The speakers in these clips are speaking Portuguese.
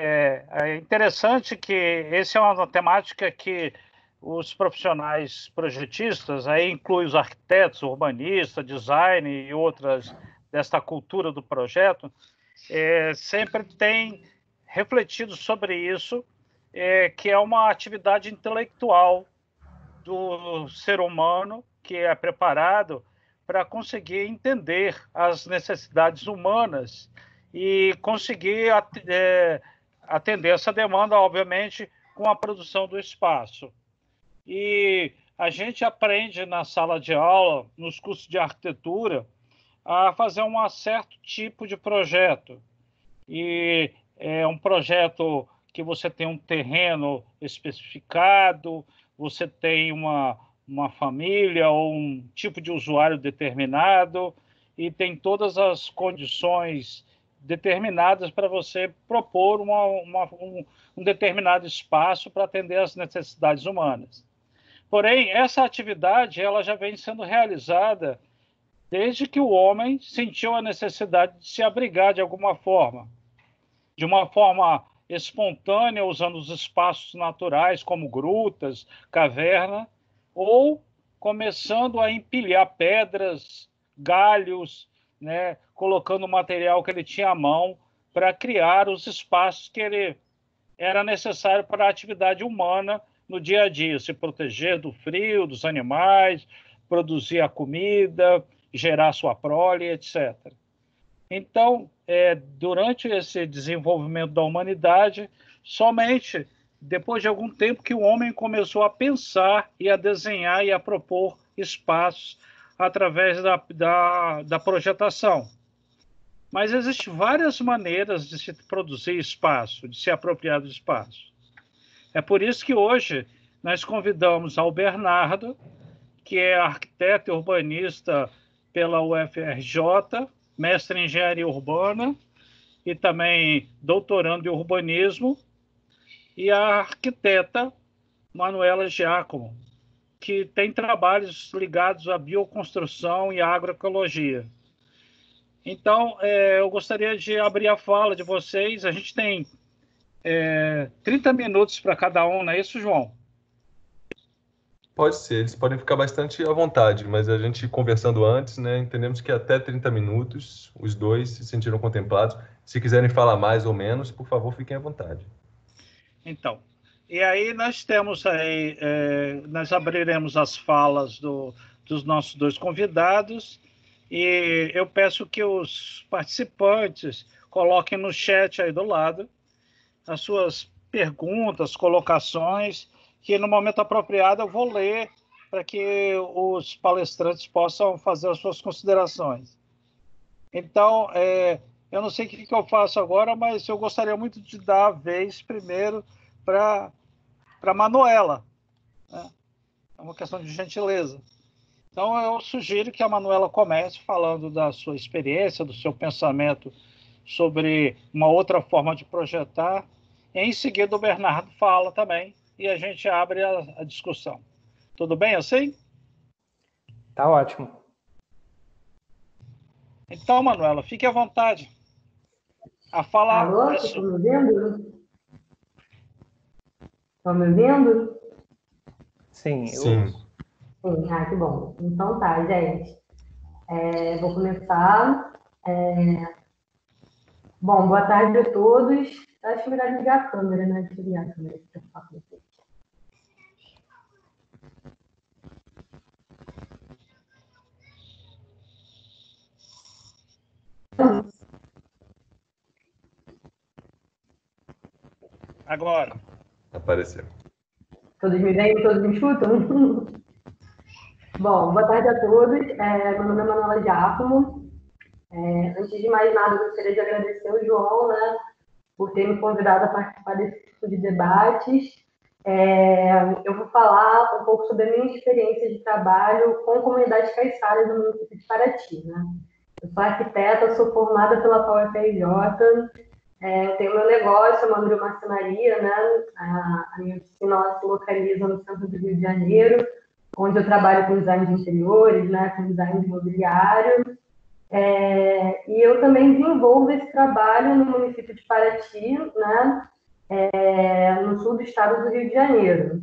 É interessante que essa é uma temática que os profissionais projetistas, aí inclui os arquitetos, urbanistas, design e outras desta cultura do projeto, sempre têm refletido sobre isso, que é uma atividade intelectual do ser humano que é preparado para conseguir entender as necessidades humanas e conseguir atender essa demanda, obviamente, com a produção do espaço. E a gente aprende na sala de aula, nos cursos de arquitetura, a fazer um certo tipo de projeto. E é um projeto que você tem um terreno especificado, você tem uma família ou um tipo de usuário determinado e tem todas as condições determinadas para você propor um determinado espaço para atender às necessidades humanas. Porém, essa atividade ela já vem sendo realizada desde que o homem sentiu a necessidade de se abrigar de alguma forma, de uma forma espontânea, usando os espaços naturais, como grutas, caverna, ou começando a empilhar pedras, galhos, né, colocando o material que ele tinha à mão para criar os espaços que ele era necessário para a atividade humana no dia a dia, se proteger do frio, dos animais, produzir a comida, gerar sua prole, etc. Então, durante esse desenvolvimento da humanidade, somente depois de algum tempo que o homem começou a pensar e a desenhar e a propor espaços através da projetação. Mas existem várias maneiras de se produzir espaço, de se apropriar do espaço. É por isso que hoje nós convidamos ao Bernardo, que é arquiteto e urbanista pela UFRJ, mestre em engenharia urbana e também doutorando em urbanismo, e a arquiteta Manuela Giacomo, que tem trabalhos ligados à bioconstrução e à agroecologia. Então, eu gostaria de abrir a fala de vocês. A gente tem 30 minutos para cada um, não é isso, João? Pode ser, eles podem ficar bastante à vontade, mas a gente conversando antes, né, entendemos que até 30 minutos os dois se sentiram contemplados. Se quiserem falar mais ou menos, por favor, fiquem à vontade. Então, e aí nós temos aí, nós abriremos as falas dos nossos dois convidados e eu peço que os participantes coloquem no chat aí do lado as suas perguntas, colocações, que no momento apropriado eu vou ler para que os palestrantes possam fazer as suas considerações. Então, eu não sei o que eu faço agora, mas eu gostaria muito de dar a vez primeiro para a Manuela, né? É uma questão de gentileza. Então, eu sugiro que a Manuela comece falando da sua experiência, do seu pensamento sobre uma outra forma de projetar. E, em seguida, o Bernardo fala também e a gente abre a discussão. Tudo bem assim? Tá ótimo. Então, Manuela, fique à vontade. A fala Alô, estão me ouvindo? Estão me ouvindo? Sim. Sim. Sim, que bom. Então tá, gente. Vou começar. Bom, boa tarde a todos. Acho que é melhor ligar a câmera, né? Deixa eu ligar a câmera para falar com vocês. agora. Apareceu. Todos me veem, todos me escutam? Bom, boa tarde a todos. Meu nome é Manuela Giacomo. Antes de mais nada, eu gostaria de agradecer o João, né, por ter me convidado a participar desse tipo de debates. Eu vou falar um pouco sobre a minha experiência de trabalho com comunidades caiçaras no município de Paraty, né? Eu sou arquiteta, sou formada pela UFRJ, tenho meu negócio, eu mando marcenaria, né? A minha oficina se localiza no centro do Rio de Janeiro, onde eu trabalho com design de interiores, né? Com design imobiliário. E eu também desenvolvo esse trabalho no município de Paraty, né, no sul do estado do Rio de Janeiro.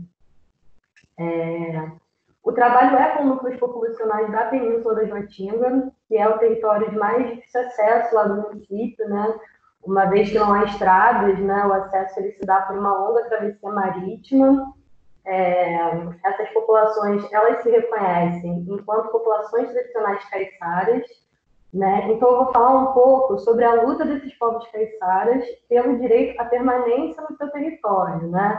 O trabalho é com núcleos populacionais da Península da Jatinga, que é o território de mais difícil acesso lá do município, né? Uma vez que não há estradas, né? O acesso ele se dá por uma longa travessia marítima. Essas populações, elas se reconhecem enquanto populações tradicionais caiçaras, né? Então, eu vou falar um pouco sobre a luta desses povos caiçaras pelo direito à permanência no seu território, né?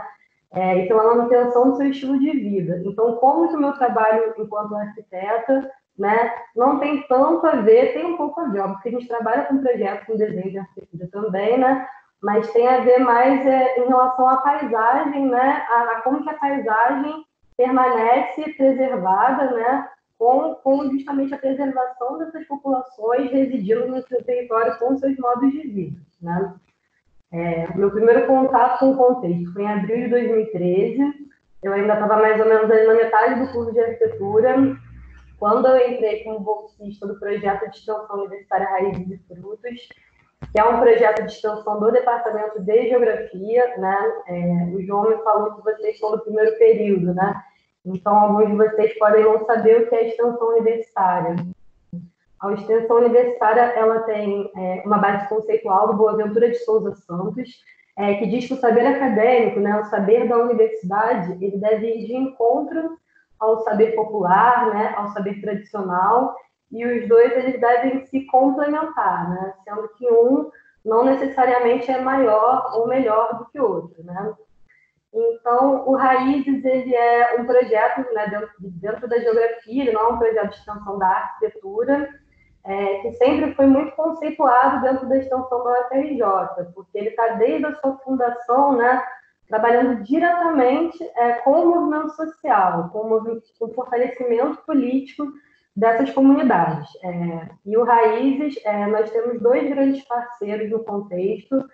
E pela manutenção do seu estilo de vida. Então, como que o meu trabalho enquanto arquiteta, né, não tem tanto a ver, tem um pouco a ver, óbvio que a gente trabalha com projetos, com desenho de arquitetura também, né, mas tem a ver mais em relação à paisagem, né, a como que a paisagem permanece preservada, né, com justamente a preservação dessas populações residindo no seu território com seus modos de vida, né. Meu primeiro contato com o contexto foi em abril de 2013. Eu ainda estava mais ou menos ali na metade do curso de arquitetura, quando eu entrei como bolsista do projeto de extensão universitária Raízes e Frutos, que é um projeto de extensão do Departamento de Geografia, né? O João me falou que vocês são do primeiro período, né? Então, alguns de vocês podem não saber o que é extensão universitária. A extensão universitária ela tem uma base conceitual do Boaventura de Souza Santos, que diz que o saber acadêmico, né, o saber da universidade, ele deve ir de encontro ao saber popular, né, ao saber tradicional, e os dois eles devem se complementar, né, sendo que um não necessariamente é maior ou melhor do que o outro, né? Então, o Raízes ele é um projeto, né, dentro da geografia, ele não é um projeto de extensão da arquitetura, que sempre foi muito conceituado dentro da extensão da UFRJ, porque ele está desde a sua fundação, né, trabalhando diretamente com o movimento social, com o fortalecimento político dessas comunidades. E o Raízes, nós temos dois grandes parceiros no contexto,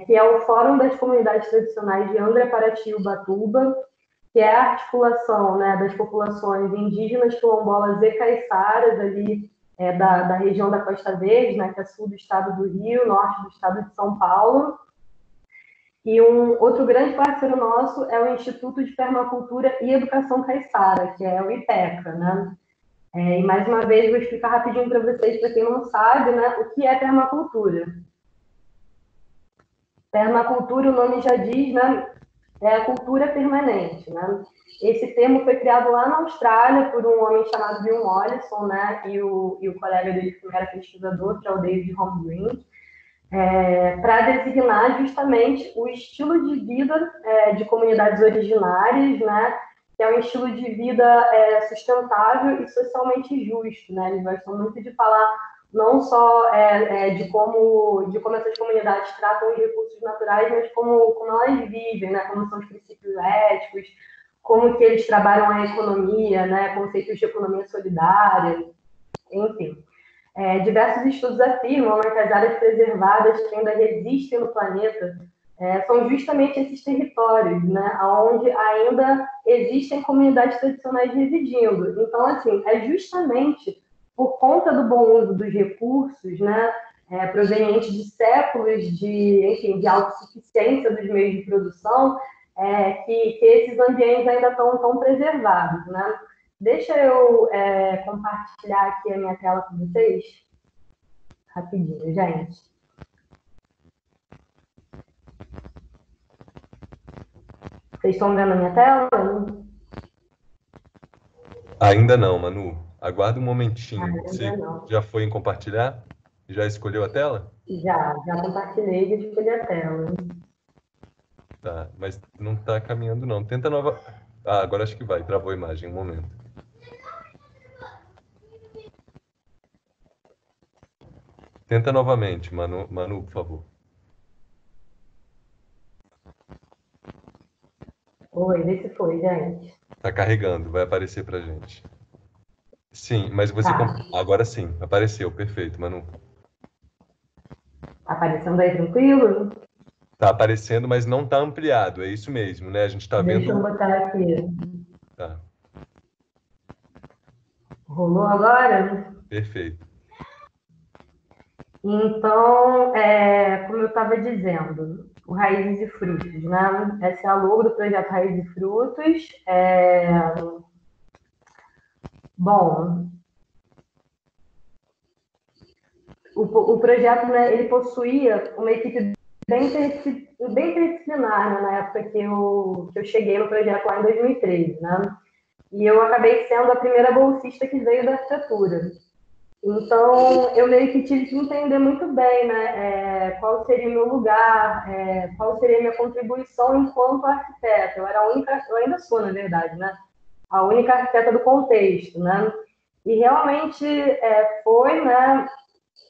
que é o Fórum das Comunidades Tradicionais de Angra, Paraty e Ubatuba, que é a articulação, né, das populações indígenas, quilombolas e caiçaras ali da região da Costa Verde, né, que é sul do estado do Rio, norte do estado de São Paulo. E um outro grande parceiro nosso é o Instituto de Permacultura e Educação Caiçara, que é o IPECA, né? E mais uma vez vou explicar rapidinho para vocês, para quem não sabe, né, o que é permacultura. Permacultura, o nome já diz, né, é a cultura permanente, né? Esse termo foi criado lá na Austrália por um homem chamado Bill Mollison, né, e o colega dele que era pesquisador, que é o David Holmgreen, para designar justamente o estilo de vida de comunidades originárias, né, que é um estilo de vida sustentável e socialmente justo, né? Eles gostam muito de falar não só de como essas comunidades tratam os recursos naturais, mas como elas vivem, né? Como são os princípios éticos, como que eles trabalham a economia, né? Conceitos de economia solidária, enfim. Diversos estudos afirmam, né, que as áreas preservadas que ainda resistem no planeta são justamente esses territórios, né, onde ainda existem comunidades tradicionais residindo. Então, assim, é justamente por conta do bom uso dos recursos, né, provenientes de séculos de autossuficiência dos meios de produção, que esses ambientes ainda estão tão preservados, né? Deixa eu compartilhar aqui a minha tela com vocês. Rapidinho, gente. Vocês estão vendo a minha tela? Ainda não, Manu. Aguarda um momentinho. Você não. já foi em compartilhar? Já escolheu a tela? Já compartilhei e escolhi a tela. Tá, mas não está caminhando não. Tenta nova... Ah, agora acho que vai. Travou a imagem, um momento. Tenta novamente, Manu, por favor. Oi, vê se foi, gente. Tá carregando, vai aparecer pra gente. Sim, mas você... Tá. Agora sim, apareceu, perfeito, Manu. Aparecendo aí tranquilo? Tá aparecendo, mas não tá ampliado, é isso mesmo, né? A gente tá Deixa eu vendo... botar aqui. Tá, Rolou agora? perfeito. Então, como eu estava dizendo, o Raízes e Frutos, né? Essa é a logo do projeto Raízes e Frutos. Bom, o projeto, né, ele possuía uma equipe bem interdisciplinar, né, na época que eu cheguei no projeto lá em 2013, né? E eu acabei sendo a primeira bolsista que veio da arquitetura. Então, eu meio que tive que entender muito bem, né, qual seria o meu lugar, qual seria a minha contribuição enquanto arquiteta. Eu era a única, eu ainda sou, na verdade, né, a única arquiteta do contexto, né? E realmente foi, né,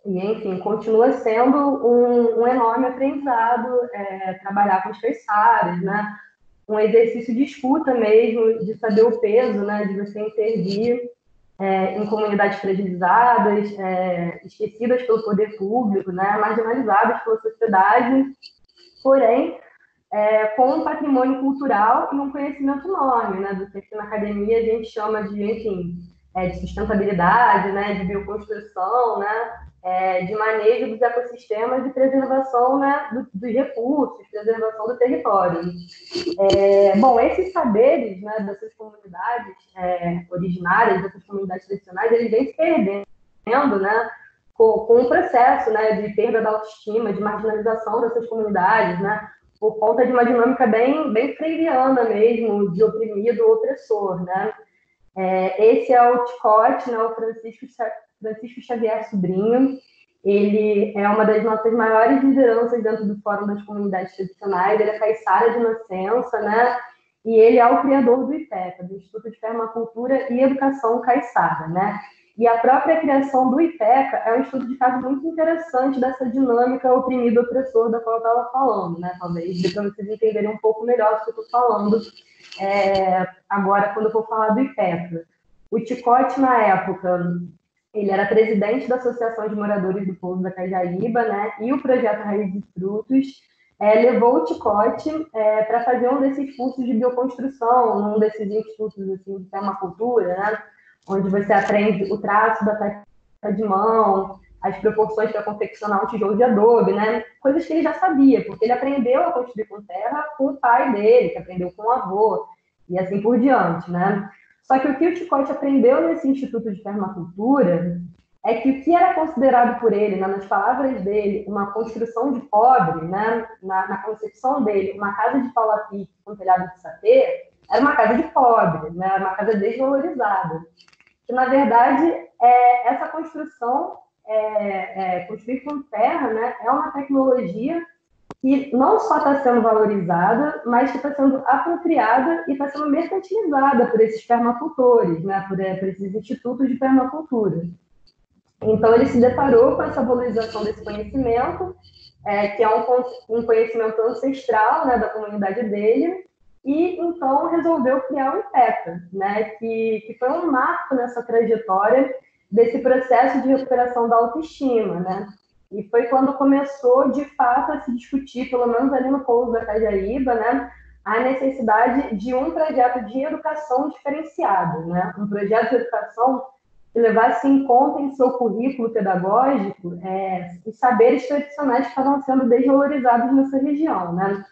e enfim, continua sendo um enorme aprendizado trabalhar com os terçários, né? Um exercício de escuta mesmo, de saber o peso, né, de você intervir em comunidades fragilizadas, esquecidas pelo poder público, né, marginalizadas pela sociedade, porém, com um patrimônio cultural e um conhecimento enorme, né, do que na academia a gente chama de, enfim, de sustentabilidade, né, de bioconstrução, né, de manejo dos ecossistemas e preservação, né, dos recursos, preservação do território. Bom, esses saberes, né, dessas comunidades originárias, dessas comunidades tradicionais, eles vêm se perdendo, né, com o processo, né, de perda da autoestima, de marginalização dessas comunidades, né, por conta de uma dinâmica bem freiriana mesmo, de oprimido opressor, né. Esse é o Ticote, né, o Francisco Xavier Sobrinho. Ele é uma das nossas maiores lideranças dentro do Fórum das Comunidades Tradicionais. Ele é caiçara de nascença, né? E ele é o criador do IPECA, do Instituto de Permacultura e Educação Caiçara, né? E a própria criação do IPECA é um estudo de caso muito interessante dessa dinâmica oprimido-opressor da qual eu estava falando, né? Talvez dê para vocês entenderem um pouco melhor do que eu estou falando agora, quando eu vou falar do IPECA. O Ticote, na época, ele era presidente da Associação de Moradores do Pouso da Cajaíba, né? E o projeto Raízes e Frutos levou o Ticote para fazer um desses cursos de bioconstrução, num desses institutos assim, de permacultura, né? Onde você aprende o traço da técnica de mão, as proporções para confeccionar um tijolo de adobe, né? Coisas que ele já sabia, porque ele aprendeu a construir com terra com o pai dele, que aprendeu com o avô, e assim por diante, né? Só que o que o Ticote aprendeu nesse Instituto de Permacultura é que o que era considerado por ele, né, nas palavras dele, uma construção de pobre, né, na concepção dele, uma casa de pau a pique com telhado de sapê, era uma casa de pobre, né, era uma casa desvalorizada. Que, na verdade, essa construção, construir com terra, né, é uma tecnologia que não só está sendo valorizada, mas que está sendo apropriada e está sendo mercantilizada por esses permacultores, né, por esses institutos de permacultura. Então, ele se deparou com essa valorização desse conhecimento, que é um conhecimento ancestral, né, da comunidade dele, e então resolveu criar o IPECA, né, que foi um marco nessa trajetória desse processo de recuperação da autoestima, né? E foi quando começou, de fato, a se discutir, pelo menos ali no Pouso da Cajaíba, né, a necessidade de um projeto de educação diferenciado, né? Um projeto de educação que levasse em conta em seu currículo pedagógico os saberes tradicionais que estavam sendo desvalorizados nessa região, né?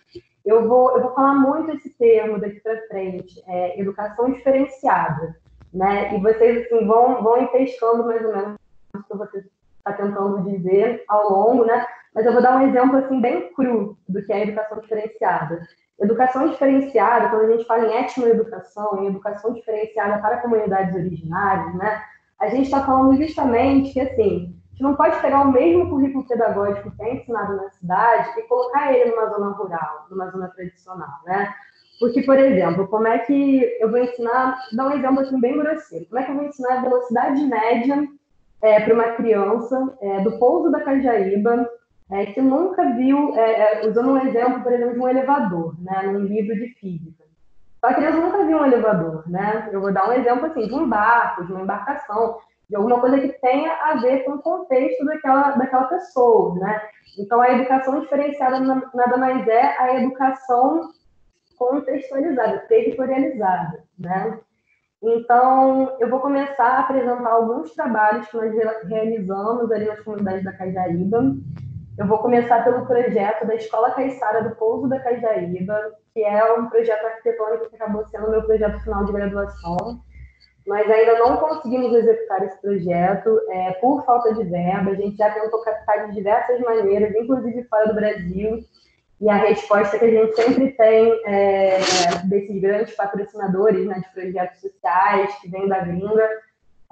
Eu vou falar muito esse termo daqui para frente, educação diferenciada, né? E vocês assim, vão ir pescando mais ou menos o que você está tentando dizer ao longo, né? Mas eu vou dar um exemplo assim bem cru do que é a educação diferenciada. Educação diferenciada, quando a gente fala em etnoeducação, em educação diferenciada para comunidades originárias, né? A gente está falando justamente que, assim, a gente não pode pegar o mesmo currículo pedagógico que é ensinado na cidade e colocar ele numa zona rural, numa zona tradicional, né? Porque, por exemplo, como é que eu vou ensinar, dar um exemplo assim bem grosseiro, como é que eu vou ensinar a velocidade média para uma criança do Pouso da Cajaíba, que nunca viu, usando um exemplo, por exemplo, de um elevador, né, num livro de física. A criança nunca viu um elevador, né? Eu vou dar um exemplo assim, de um barco, de uma embarcação, de alguma coisa que tenha a ver com o contexto daquela pessoa, né? Então, a educação diferenciada nada mais é a educação contextualizada, territorializada, né? Então, eu vou começar a apresentar alguns trabalhos que nós realizamos ali nas comunidades da Caijaíba. Eu vou começar pelo projeto da Escola Caiçara do Pouso da Caijaíba, que é um projeto arquitetônico que acabou sendo o meu projeto final de graduação. Nós ainda não conseguimos executar esse projeto por falta de verba. A gente já tentou captar de diversas maneiras, inclusive fora do Brasil, e a resposta que a gente sempre tem desses grandes patrocinadores, né, de projetos sociais que vêm da gringa,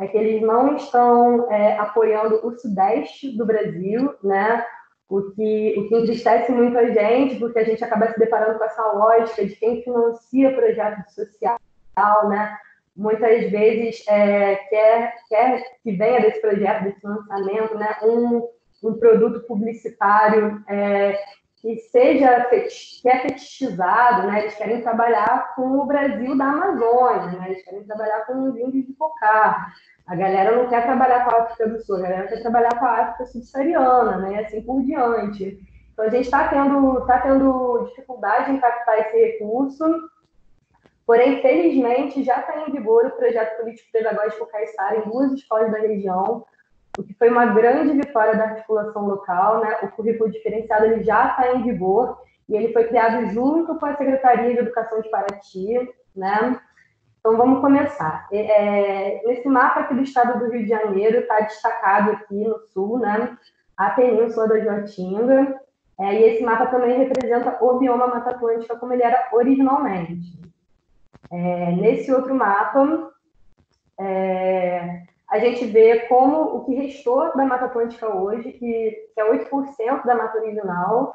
é que eles não estão apoiando o sudeste do Brasil, né, o que entristece muito a gente, porque a gente acaba se deparando com essa lógica de quem financia projeto social, né, muitas vezes quer que venha desse projeto, desse financiamento, né, um produto publicitário que é fetichizado, né? Eles querem trabalhar com o Brasil da Amazônia, né? Eles querem trabalhar com os índios de Pocá. A galera não quer trabalhar com a África do Sul, a galera quer trabalhar com a África subsaariana, né? E assim por diante. Então, a gente está tendo dificuldade em captar esse recurso, porém, felizmente, já está em vigor o projeto político-pedagógico Caiçara em 2 escolas da região, o que foi uma grande vitória da articulação local, né? O currículo diferenciado ele já está em vigor e ele foi criado junto com a Secretaria de Educação de Paraty, né? Então, vamos começar. Nesse mapa aqui do estado do Rio de Janeiro, está destacado aqui no sul, né? A Península da Jootinga, e esse mapa também representa o bioma Mata Atlântica como ele era originalmente. Nesse outro mapa, a gente vê como o que restou da Mata Atlântica hoje, que é 8% da mata original,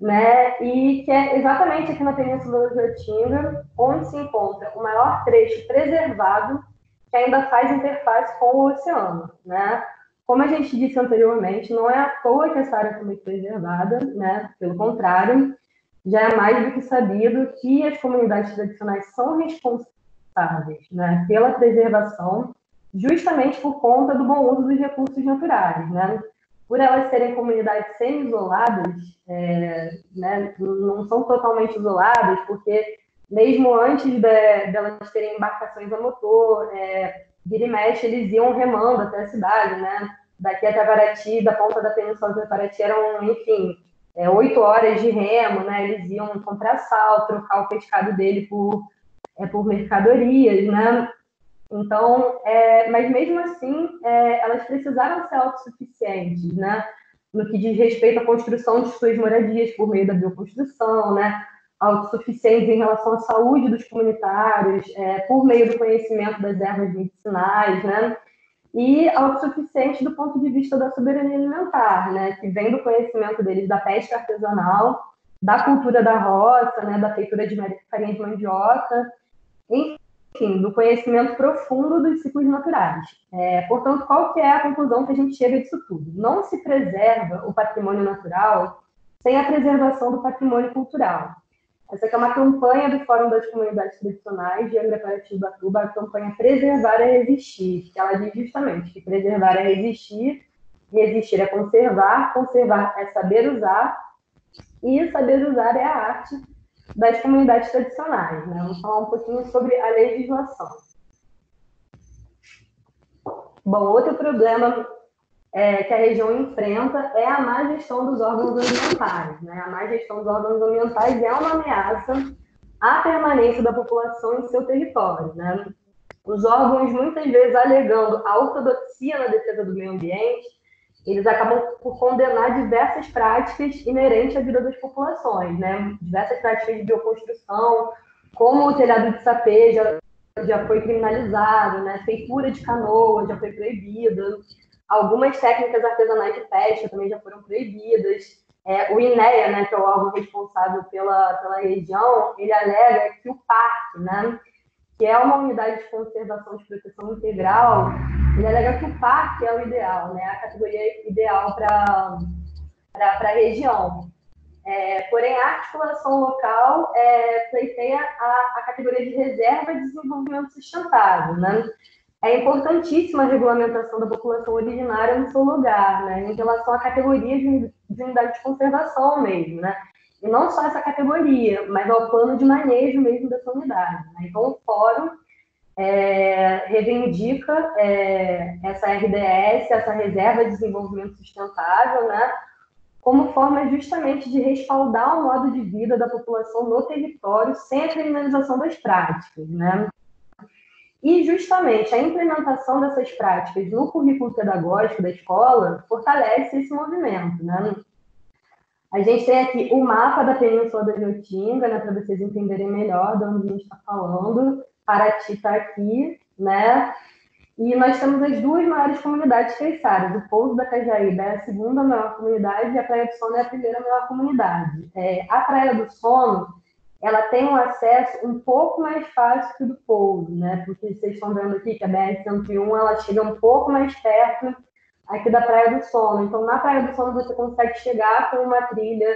né? E que é exatamente aqui na Península da Jootinga, onde se encontra o maior trecho preservado que ainda faz interface com o oceano, né? Como a gente disse anteriormente, não é à toa que essa área foi muito preservada, né? Pelo contrário, já é mais do que sabido que as comunidades tradicionais são responsáveis, né, pela preservação, justamente por conta do bom uso dos recursos naturais, né? Por elas serem comunidades semi-isoladas, né, não são totalmente isoladas, porque mesmo antes delas terem embarcações a motor, vira e mexe, eles iam remando até a cidade, né? Daqui até Paraty, da ponta da península até Paraty, eram, enfim, 8 horas de remo, né? Eles iam comprar sal, trocar o pescado dele por mercadorias, né? Então, mas mesmo assim, elas precisaram ser autossuficientes, né? No que diz respeito à construção de suas moradias por meio da bioconstrução, né? Autossuficientes em relação à saúde dos comunitários, por meio do conhecimento das ervas medicinais, né? E autossuficientes do ponto de vista da soberania alimentar, né? Que vem do conhecimento deles da pesca artesanal, da cultura da roça, né? Da feitura de farinha de mandioca, enfim, do conhecimento profundo dos ciclos naturais. Portanto, qual que é a conclusão que a gente chega disso tudo? Não se preserva o patrimônio natural sem a preservação do patrimônio cultural. Essa aqui é uma campanha do Fórum das Comunidades Tradicionais de Angra Paranaíba, a campanha Preservar é Resistir, que ela diz justamente que preservar é resistir, resistir é conservar, conservar é saber usar, e saber usar é a arte das comunidades tradicionais, né? Vamos falar um pouquinho sobre a legislação. Bom, outro problema que a região enfrenta é a má gestão dos órgãos ambientais, né? A má gestão dos órgãos ambientais é uma ameaça à permanência da população em seu território, né? Os órgãos, muitas vezes, alegando a ortodoxia na defesa do meio ambiente, eles acabam por condenar diversas práticas inerentes à vida das populações, né? Diversas práticas de bioconstrução, como o telhado de sapê já foi criminalizado, né? Feitura de canoa já foi proibida. Algumas técnicas artesanais de pesca também já foram proibidas. O INEA, né, que é o órgão responsável pela região, ele alega que o parque, né, que é uma unidade de conservação de proteção integral, ele alega que o parque é o ideal, né, a categoria ideal para a região. Porém, a articulação local pleiteia a categoria de reserva de desenvolvimento sustentável, né? É importantíssima a regulamentação da população originária no seu lugar, né, em relação à categoria de unidade de conservação mesmo, né? E não só essa categoria, mas ao plano de manejo mesmo dessa unidade, né? Então, o fórum reivindica essa RDS, essa Reserva de Desenvolvimento Sustentável, né, como forma justamente de respaldar o modo de vida da população no território sem a criminalização das práticas, né? E justamente a implementação dessas práticas no currículo pedagógico da escola fortalece esse movimento, né? A gente tem aqui o mapa da Península da Jacutinga, né, para vocês entenderem melhor de onde a gente está falando. Paraty está aqui, né? E nós temos as duas maiores comunidades caiçaras. O Pouso da Cajaíba é a segunda maior comunidade e a Praia do Sono é a primeira maior comunidade. A Praia do Sono, ela tem um acesso um pouco mais fácil que o do Pouso, né? Porque vocês estão vendo aqui que a BR-101 ela chega um pouco mais perto aqui da Praia do Sono. Então, na Praia do Sono, você consegue chegar com uma trilha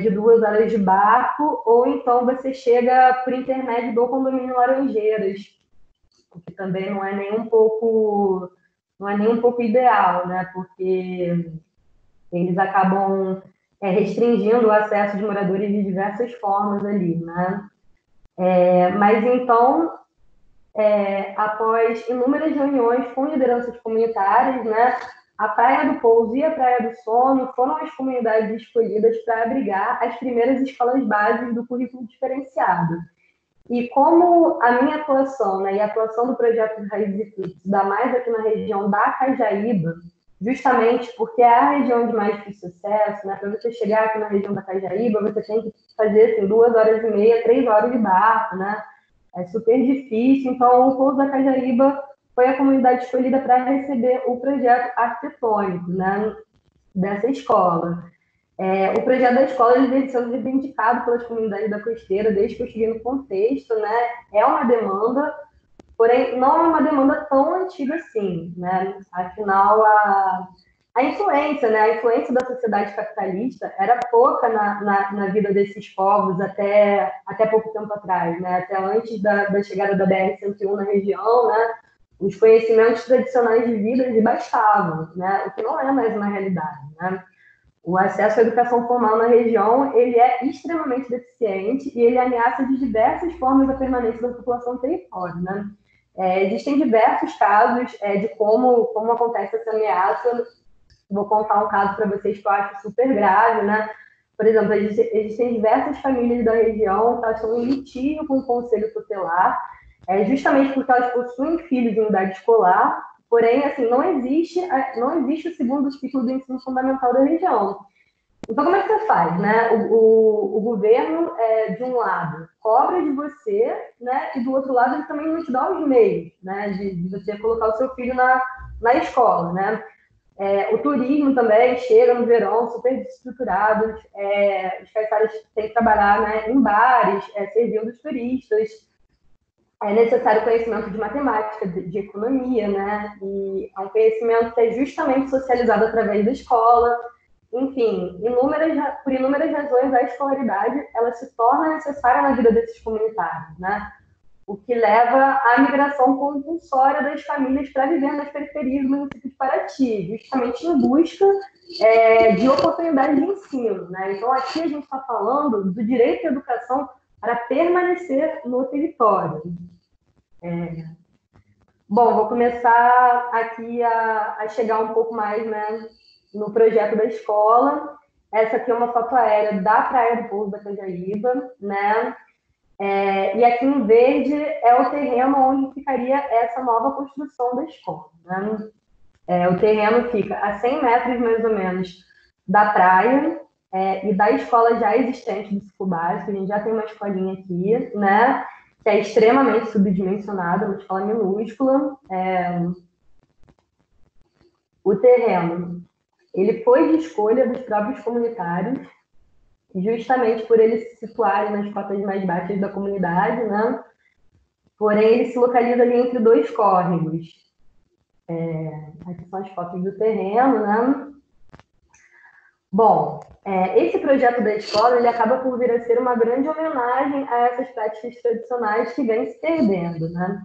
de 2 horas de barco, ou então você chega por intermédio do condomínio Laranjeiras, o que também não é nem um pouco ideal, né? Porque eles acabam restringindo o acesso de moradores de diversas formas ali, né? Mas então, após inúmeras reuniões com lideranças comunitárias, né, a Praia do Pouso e a Praia do Sono foram as comunidades escolhidas para abrigar as primeiras escolas básicas do currículo diferenciado. E como a minha atuação, né, e a atuação do projeto Raízes e Frutos dá mais aqui na região da Cajaíba, justamente porque é a região de mais difícil acesso, né, para você chegar aqui na região da Cajaíba, você tem que fazer assim, 2 horas e meia, 3 horas de barco, né? É super difícil. Então, o Pouso da Cajaíba foi a comunidade escolhida para receber o projeto arquitetônico, né, dessa escola. O projeto da escola ele vem sendo reivindicado pelas comunidades da costeira desde que eu cheguei no contexto, né? É uma demanda, porém não é uma demanda tão antiga assim, né? Afinal, a influência, né? A influência da sociedade capitalista era pouca na vida desses povos até pouco tempo atrás, né? Até antes da chegada da BR-101 na região, né? Os conhecimentos tradicionais de vida eles bastavam, né? O que não é mais uma realidade, né? O acesso à educação formal na região ele é extremamente deficiente e ele ameaça de diversas formas a permanência da população no território, né? Existem diversos casos de como acontece essa ameaça. Vou contar um caso para vocês que eu acho super grave, né? Por exemplo, existem diversas famílias da região que estão em litígio com o Conselho Tutelar, justamente porque elas possuem filhos em idade escolar. Porém, assim, não existe o segundo ciclo do ensino fundamental da região. Então, como é que você faz, né? O governo, de um lado, cobra de você, né? E do outro lado, ele também não te dá os meios, né? De você colocar o seu filho na escola, né? O turismo também chega no verão super desestruturados. Os caiçaras têm que trabalhar, né, em bares, servindo os turistas. É necessário conhecimento de matemática, de economia, né? E é um conhecimento que é justamente socializado através da escola. Enfim, por inúmeras razões, a escolaridade ela se torna necessária na vida desses comunitários, né? O que leva à migração compulsória das famílias para viver nas periferias do município de Paraty, justamente em busca de oportunidades de ensino, né? Então, aqui a gente está falando do direito à educação para permanecer no território. Bom, vou começar aqui a chegar um pouco mais, né, no projeto da escola. Essa aqui é uma foto aérea da Praia do Pouso da Cajaíba, né? E aqui em verde é o terreno onde ficaria essa nova construção da escola, né? O terreno fica a 100 metros, mais ou menos, da praia, e da escola já existente do ciclo básico. A gente já tem uma escolinha aqui, né? Que é extremamente subdimensionada, uma escola minúscula. O terreno, ele foi de escolha dos próprios comunitários, justamente por eles se situarem nas cotas mais baixas da comunidade, né? Porém, ele se localiza ali entre 2 córregos. Aqui são as fotos do terreno, né? Bom, esse projeto da escola ele acaba por vir a ser uma grande homenagem a essas práticas tradicionais que vêm se perdendo, né?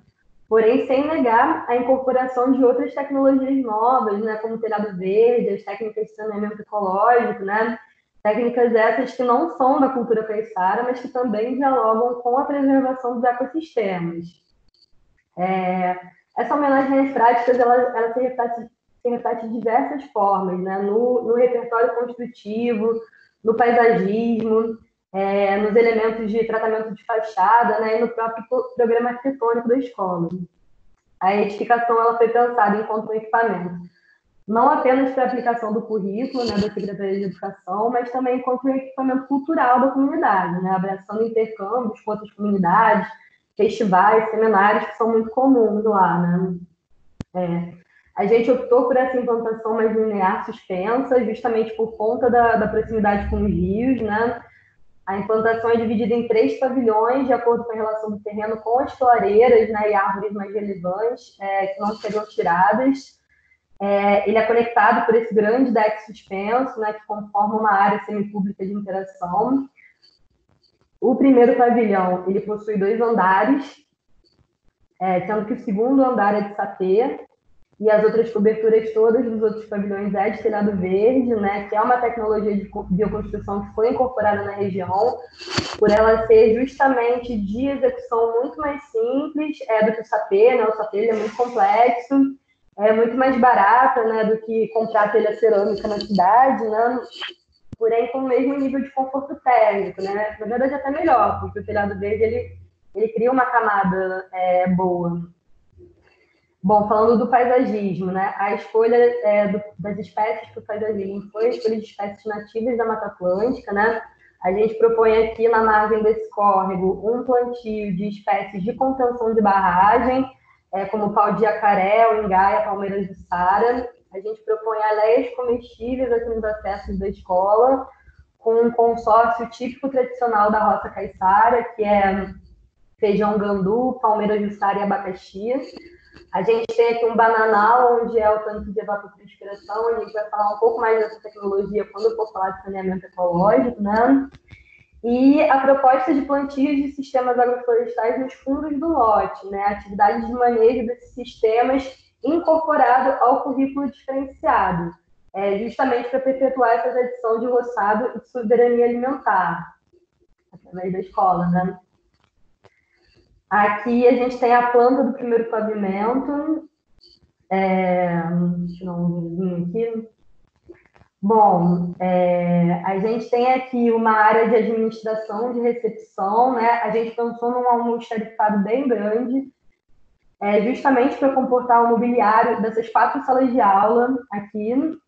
Porém, sem negar a incorporação de outras tecnologias novas, né? Como o telhado verde, as técnicas de saneamento ecológico, né? Técnicas essas que não são da cultura caiçara, mas que também dialogam com a preservação dos ecossistemas. Essa homenagem às práticas, ela se reflete de diversas formas, né? No repertório construtivo, no paisagismo, nos elementos de tratamento de fachada, né? E no próprio programa arquitetônico da escola. A edificação ela foi pensada enquanto um equipamento, não apenas para a aplicação do currículo, né, da Secretaria de Educação, mas também enquanto um equipamento cultural da comunidade, né, abraçando intercâmbios com outras comunidades, festivais, seminários que são muito comuns lá, né? A gente optou por essa implantação mais linear suspensa, justamente por conta da proximidade com os rios, né? A implantação é dividida em 3 pavilhões, de acordo com a relação do terreno com as clareiras, né, e árvores mais relevantes, que não seriam tiradas. Ele é conectado por esse grande deck suspenso, né, que conforma uma área semipública de interação. O primeiro pavilhão ele possui 2 andares, sendo que o segundo andar é de sapê, e as outras coberturas todas dos outros pavilhões é de telhado verde, né, que é uma tecnologia de bioconstrução que foi incorporada na região, por ela ser justamente de execução muito mais simples do que o sapê, né? O sapê é muito complexo, é muito mais barata, né, do que comprar telha cerâmica na cidade, né? Porém com o mesmo nível de conforto térmico, né? Na verdade até melhor, porque o telhado verde ele cria uma camada boa. Bom, falando do paisagismo, né? A escolha das espécies para o paisagismo foi a escolha de espécies nativas da Mata Atlântica, né? A gente propõe aqui na margem desse córrego um plantio de espécies de contenção de barragem, como o pau de jacaré, o engaia, a palmeira jussara. A gente propõe aléias comestíveis aqui nos acessos da escola, com um consórcio típico tradicional da roça caiçara, que é feijão gandu, palmeira jussara e abacaxi. A gente tem aqui um bananal, onde é o tanque de evapotranspiração. A gente vai falar um pouco mais dessa tecnologia quando eu for falar de saneamento ecológico, né? E a proposta de plantios de sistemas agroflorestais nos fundos do lote, né? Atividades de manejo desses sistemas incorporado ao currículo diferenciado, justamente para perpetuar essa tradição de roçado e de soberania alimentar, através da escola, né? Aqui a gente tem a planta do primeiro pavimento. Deixa eu dar um vizinho aqui. Bom, a gente tem aqui uma área de administração, de recepção, né? A gente pensou num almoxarifado bem grande, justamente para comportar o mobiliário dessas 4 salas de aula aqui,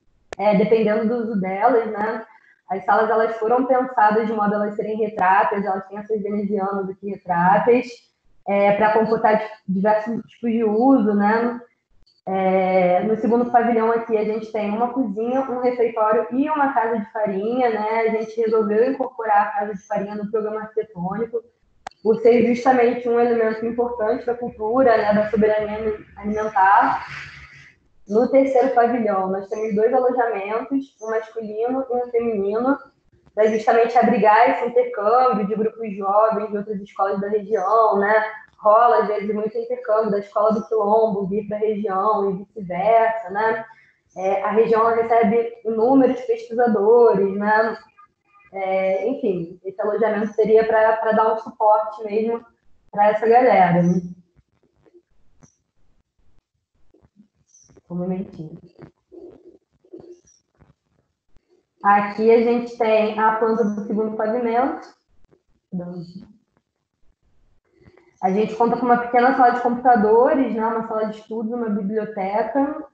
dependendo do uso delas, né? As salas elas foram pensadas de modo a elas serem retráteis, elas têm essas venezianas aqui retráteis, para comportar diversos tipos de uso, né? No segundo pavilhão aqui a gente tem uma cozinha, um refeitório e uma casa de farinha, né? A gente resolveu incorporar a casa de farinha no programa arquitetônico, por ser justamente um elemento importante da cultura, né? Da soberania alimentar. No terceiro pavilhão nós temos 2 alojamentos, um masculino e um feminino, para justamente abrigar esse intercâmbio de grupos jovens de outras escolas da região, né? Rola, às vezes, muito intercâmbio da escola do Quilombo vir para a região e vice-versa, né? A região recebe inúmeros pesquisadores, né? Enfim, esse alojamento seria para dar um suporte mesmo para essa galera. Né? Um momentinho. Aqui a gente tem a planta do segundo pavimento. A gente conta com uma pequena sala de computadores, né, uma sala de estudos, uma biblioteca,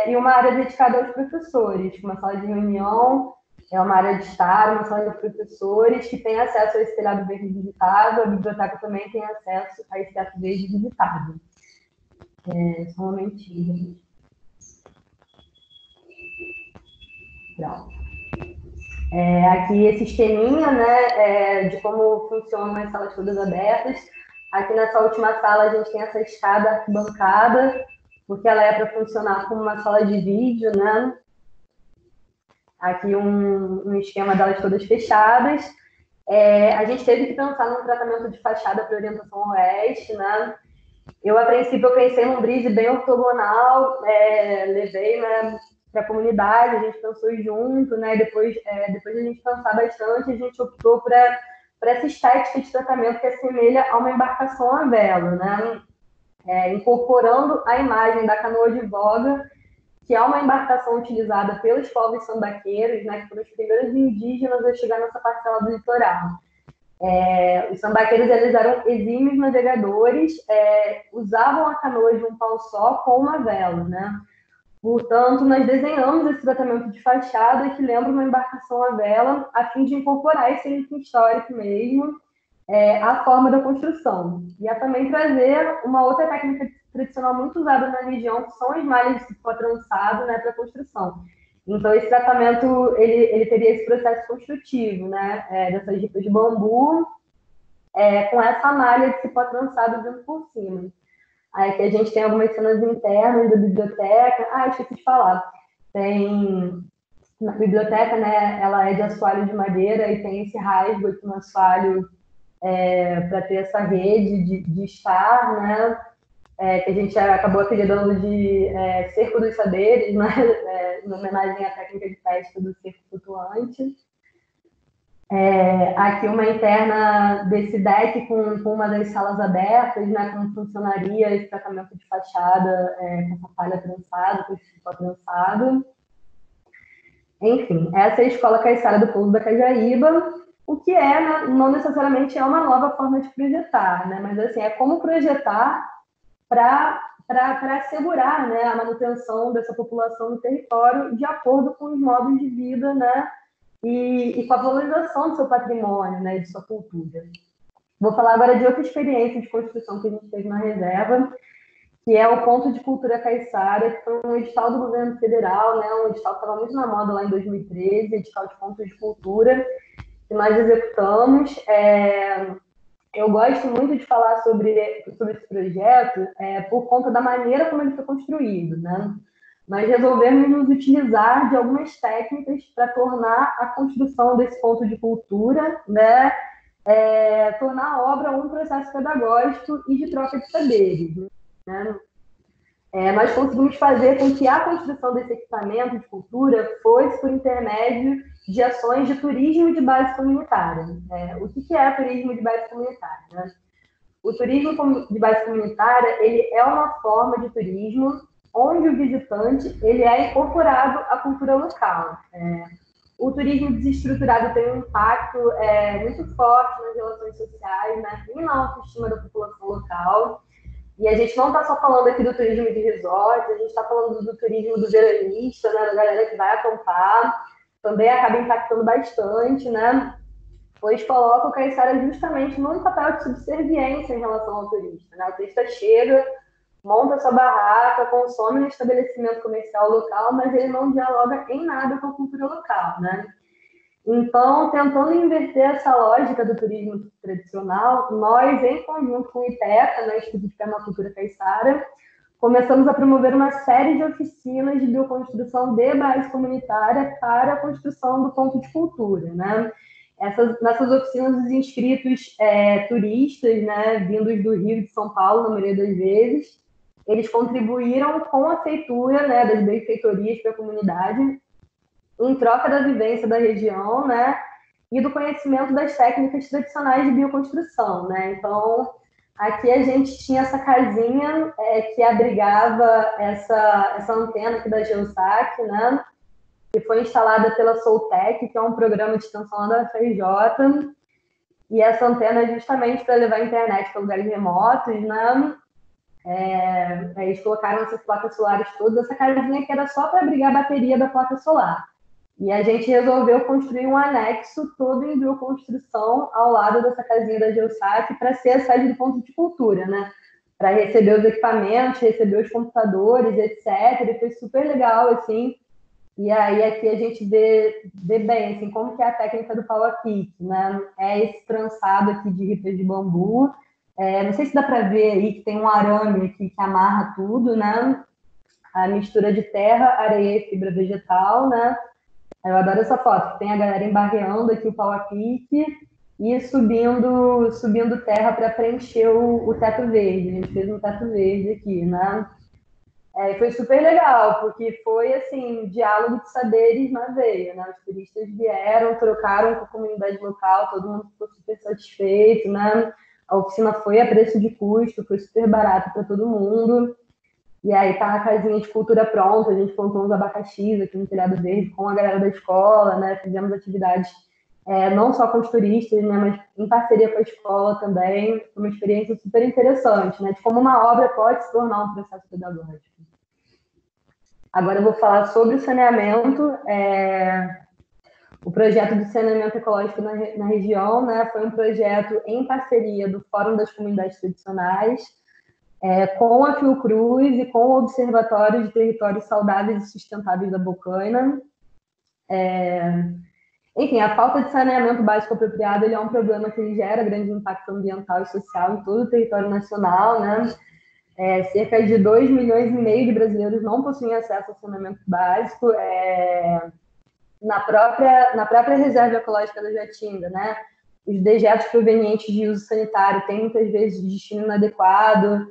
e uma área dedicada aos professores, uma sala de reunião, uma área de estar, uma sala de professores que tem acesso a esse telhado verde visitado. A biblioteca também tem acesso a esse teto verde visitado. Só um momentinho, gente. Pronto. Aqui esse esqueminha, né, de como funcionam as salas todas abertas. Aqui nessa última sala a gente tem essa escada arquibancada, porque ela é para funcionar como uma sala de vídeo, né? Aqui um esquema delas todas fechadas. A gente teve que pensar num tratamento de fachada para orientação oeste, né? Eu, a princípio, pensei num brise bem ortogonal, levei, né, para a comunidade, a gente pensou junto, né? Depois de a gente pensar bastante, a gente optou para essa estética de tratamento que assemelha a uma embarcação à vela, né? incorporando a imagem da canoa de voga, que é uma embarcação utilizada pelos povos sambaqueiros, né, que foram os primeiros indígenas a chegar nessa parcela do litoral. Os sambaqueiros, eles eram exímios navegadores, usavam a canoa de um pau só com uma vela, né? Portanto, nós desenhamos esse tratamento de fachada que lembra uma embarcação à vela, a fim de incorporar esse item histórico mesmo à forma da construção. E a também trazer uma outra técnica tradicional muito usada na região, que são as malhas de cipó trançado, né, para a construção. Então, esse tratamento, ele teria esse processo construtivo, né, dessas ripas de bambu, com essa malha de cipó trançado vindo por cima. Aí que a gente tem algumas cenas internas da biblioteca. Esqueci de falar. Tem na biblioteca, né, ela é de assoalho de madeira e tem esse rasgo aqui no assoalho para ter essa rede de estar, né, que a gente acabou apelidando de cerco dos saberes, né, em homenagem à técnica de pesca do cerco flutuante. Aqui uma interna desse deck com uma das salas abertas, né, como funcionaria esse tratamento de fachada com essa palha trançada, com esse cipó trançado. Enfim, essa é a Escola Caiçara do Pouso da Cajaíba, o que não necessariamente é uma nova forma de projetar, né, mas assim, é como projetar para assegurar, né, a manutenção dessa população no território de acordo com os modos de vida, né, e com a valorização do seu patrimônio, né, de sua cultura. Vou falar agora de outra experiência de construção que a gente teve na reserva, que é o Ponto de Cultura Caiçara, que foi um edital do governo federal, né, um edital que estava muito na moda lá em 2013, edital de pontos de cultura, que nós executamos. Eu gosto muito de falar sobre esse projeto por conta da maneira como ele foi construído, né? Nós resolvemos nos utilizar de algumas técnicas para tornar a construção desse ponto de cultura, né, tornar a obra um processo pedagógico e de troca de saberes, né? Nós conseguimos fazer com que a construção desse equipamento de cultura fosse por intermédio de ações de turismo de base comunitária. O que é turismo de base comunitária, né? O turismo de base comunitária, ele é uma forma de turismo onde o visitante ele é incorporado à cultura local. O turismo desestruturado tem um impacto muito forte nas relações sociais, né, e na autoestima da população local. E a gente não está só falando aqui do turismo de resort, a gente está falando do turismo do veranista, né, da galera que vai acampar, também acaba impactando bastante, né, pois coloca o Caiçara justamente num papel de subserviência em relação ao turista, né? O turista chega, monta sua barraca, consome no estabelecimento comercial local, mas ele não dialoga em nada com a cultura local, né? Então, tentando inverter essa lógica do turismo tradicional, nós, em conjunto com o IPECA, né, Instituto de Permacultura Caiçara, começamos a promover uma série de oficinas de bioconstrução de base comunitária para a construção do ponto de cultura, né? Nessas oficinas, os inscritos turistas, né, vindos do Rio e de São Paulo, na maioria das vezes, eles contribuíram com a feitura, né, das benfeitorias para a comunidade, em troca da vivência da região, né, e do conhecimento das técnicas tradicionais de bioconstrução, né. Então, aqui a gente tinha essa casinha que abrigava essa antena aqui da Geosac, né, que foi instalada pela Soltec, que é um programa de extensão lá da FRJ, e essa antena é justamente para levar a internet para lugares remotos, né? Eles colocaram essas placas solares todas, essa casinha que era só para abrigar a bateria da placa solar. E a gente resolveu construir um anexo todo em bioconstrução ao lado dessa casinha da Geosac para ser a sede do ponto de cultura, né? Para receber os equipamentos, receber os computadores, etc. E foi super legal, assim. E aí aqui a gente vê bem assim, como que é a técnica do pau a pique, né? É esse trançado aqui de ripas de bambu. Não sei se dá para ver aí que tem um arame aqui que amarra tudo, né? A mistura de terra, areia e fibra vegetal, né? Eu adoro essa foto, que tem a galera embarreando aqui o pau a pique e subindo terra para preencher o teto verde. A gente fez um teto verde aqui, né? Foi super legal, porque foi, assim, diálogo de saberes na veia, né? Os turistas vieram, trocaram com a comunidade local, todo mundo ficou super satisfeito, né? A oficina foi a preço de custo, foi super barato para todo mundo. E aí tá a casinha de cultura pronta, a gente plantou uns abacaxis aqui no telhado verde com a galera da escola, né? Fizemos atividades não só com os turistas, né? Mas em parceria com a escola também. Foi uma experiência super interessante, né? De como uma obra pode se tornar um processo pedagógico. Agora eu vou falar sobre o saneamento. O projeto de saneamento ecológico na região, né, foi um projeto em parceria do Fórum das Comunidades Tradicionais, com a Fiocruz e com o Observatório de Territórios Saudáveis e Sustentáveis da Bocaina. Enfim, a falta de saneamento básico apropriado ele é um problema que gera grande impacto ambiental e social em todo o território nacional, né? Cerca de 2,5 milhões de brasileiros não possuem acesso ao saneamento básico. Na própria reserva ecológica da Jaatinga, né? Os dejetos provenientes de uso sanitário têm muitas vezes destino inadequado,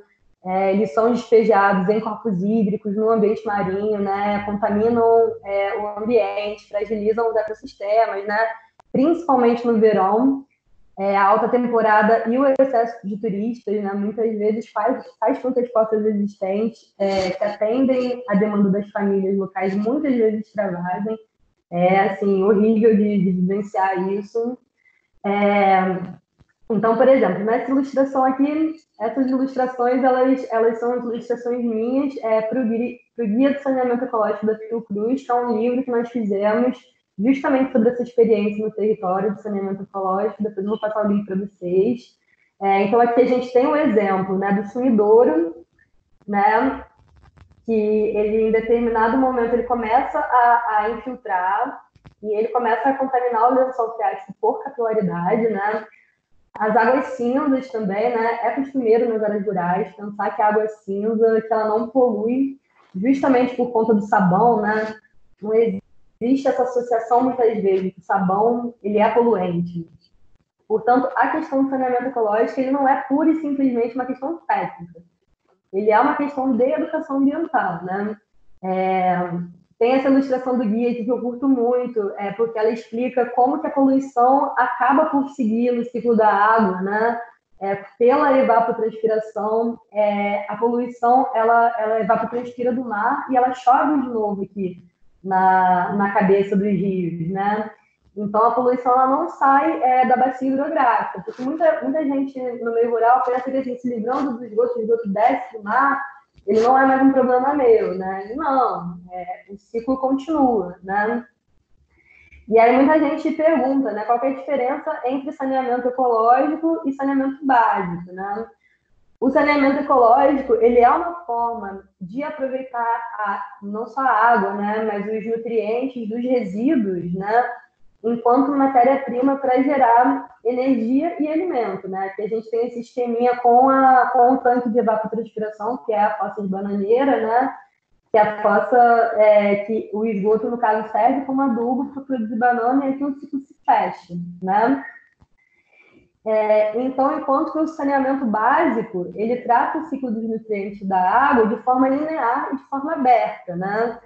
eles são despejados em corpos hídricos, no ambiente marinho, né? Contaminam o ambiente, fragilizam os ecossistemas, né? Principalmente no verão. A alta temporada e o excesso de turistas, né? Muitas vezes faz com que as portas existentes, que atendem a demanda das famílias locais, muitas vezes extravasem. Assim, horrível de vivenciar isso. Então, por exemplo, nessa ilustração aqui, essas ilustrações, elas são as ilustrações minhas para o Guia do Saneamento Ecológico da Fiocruz, que é um livro que nós fizemos justamente sobre essa experiência no território de saneamento ecológico. Depois eu vou passar o link para vocês. Então, aqui a gente tem um exemplo, né, do sumidouro, né, que ele, em determinado momento, ele começa a infiltrar e ele começa a contaminar o lençol freático por capilaridade, né? As águas cinzas também, né? É costumeiro nas áreas rurais pensar que a água cinza, que ela não polui, justamente por conta do sabão, né? Não existe essa associação, muitas vezes, que o sabão, ele é poluente. Portanto, a questão do saneamento ecológico, ele não é pura e simplesmente uma questão técnica. Ele é uma questão de educação ambiental, né? Tem essa ilustração do guia aqui que eu curto muito, porque ela explica como que a poluição acaba por seguir no ciclo da água, né? Pela evapotranspiração, a poluição, ela evapotranspira do mar e ela chove de novo aqui na cabeça dos rios, né? Então, a poluição ela não sai da bacia hidrográfica, porque muita gente no meio rural pensa que a gente se livrando do esgoto, o esgoto desce do mar, ele não é mais um problema meu, né? Não, o ciclo continua, né? E aí muita gente pergunta, né, qual que é a diferença entre saneamento ecológico e saneamento básico, né? O saneamento ecológico, ele é uma forma de aproveitar não só a água, né, mas os nutrientes dos resíduos, né, enquanto matéria-prima para gerar energia e alimento, né? Que a gente tem esse esqueminha com o tanque de evapotranspiração, que é a fossa de bananeira, né? Que é a fossa que o esgoto, no caso, serve como adubo para produzir banana e aqui o ciclo se fecha, né? Então, enquanto que o saneamento básico, ele trata o ciclo dos nutrientes da água de forma linear e de forma aberta, né?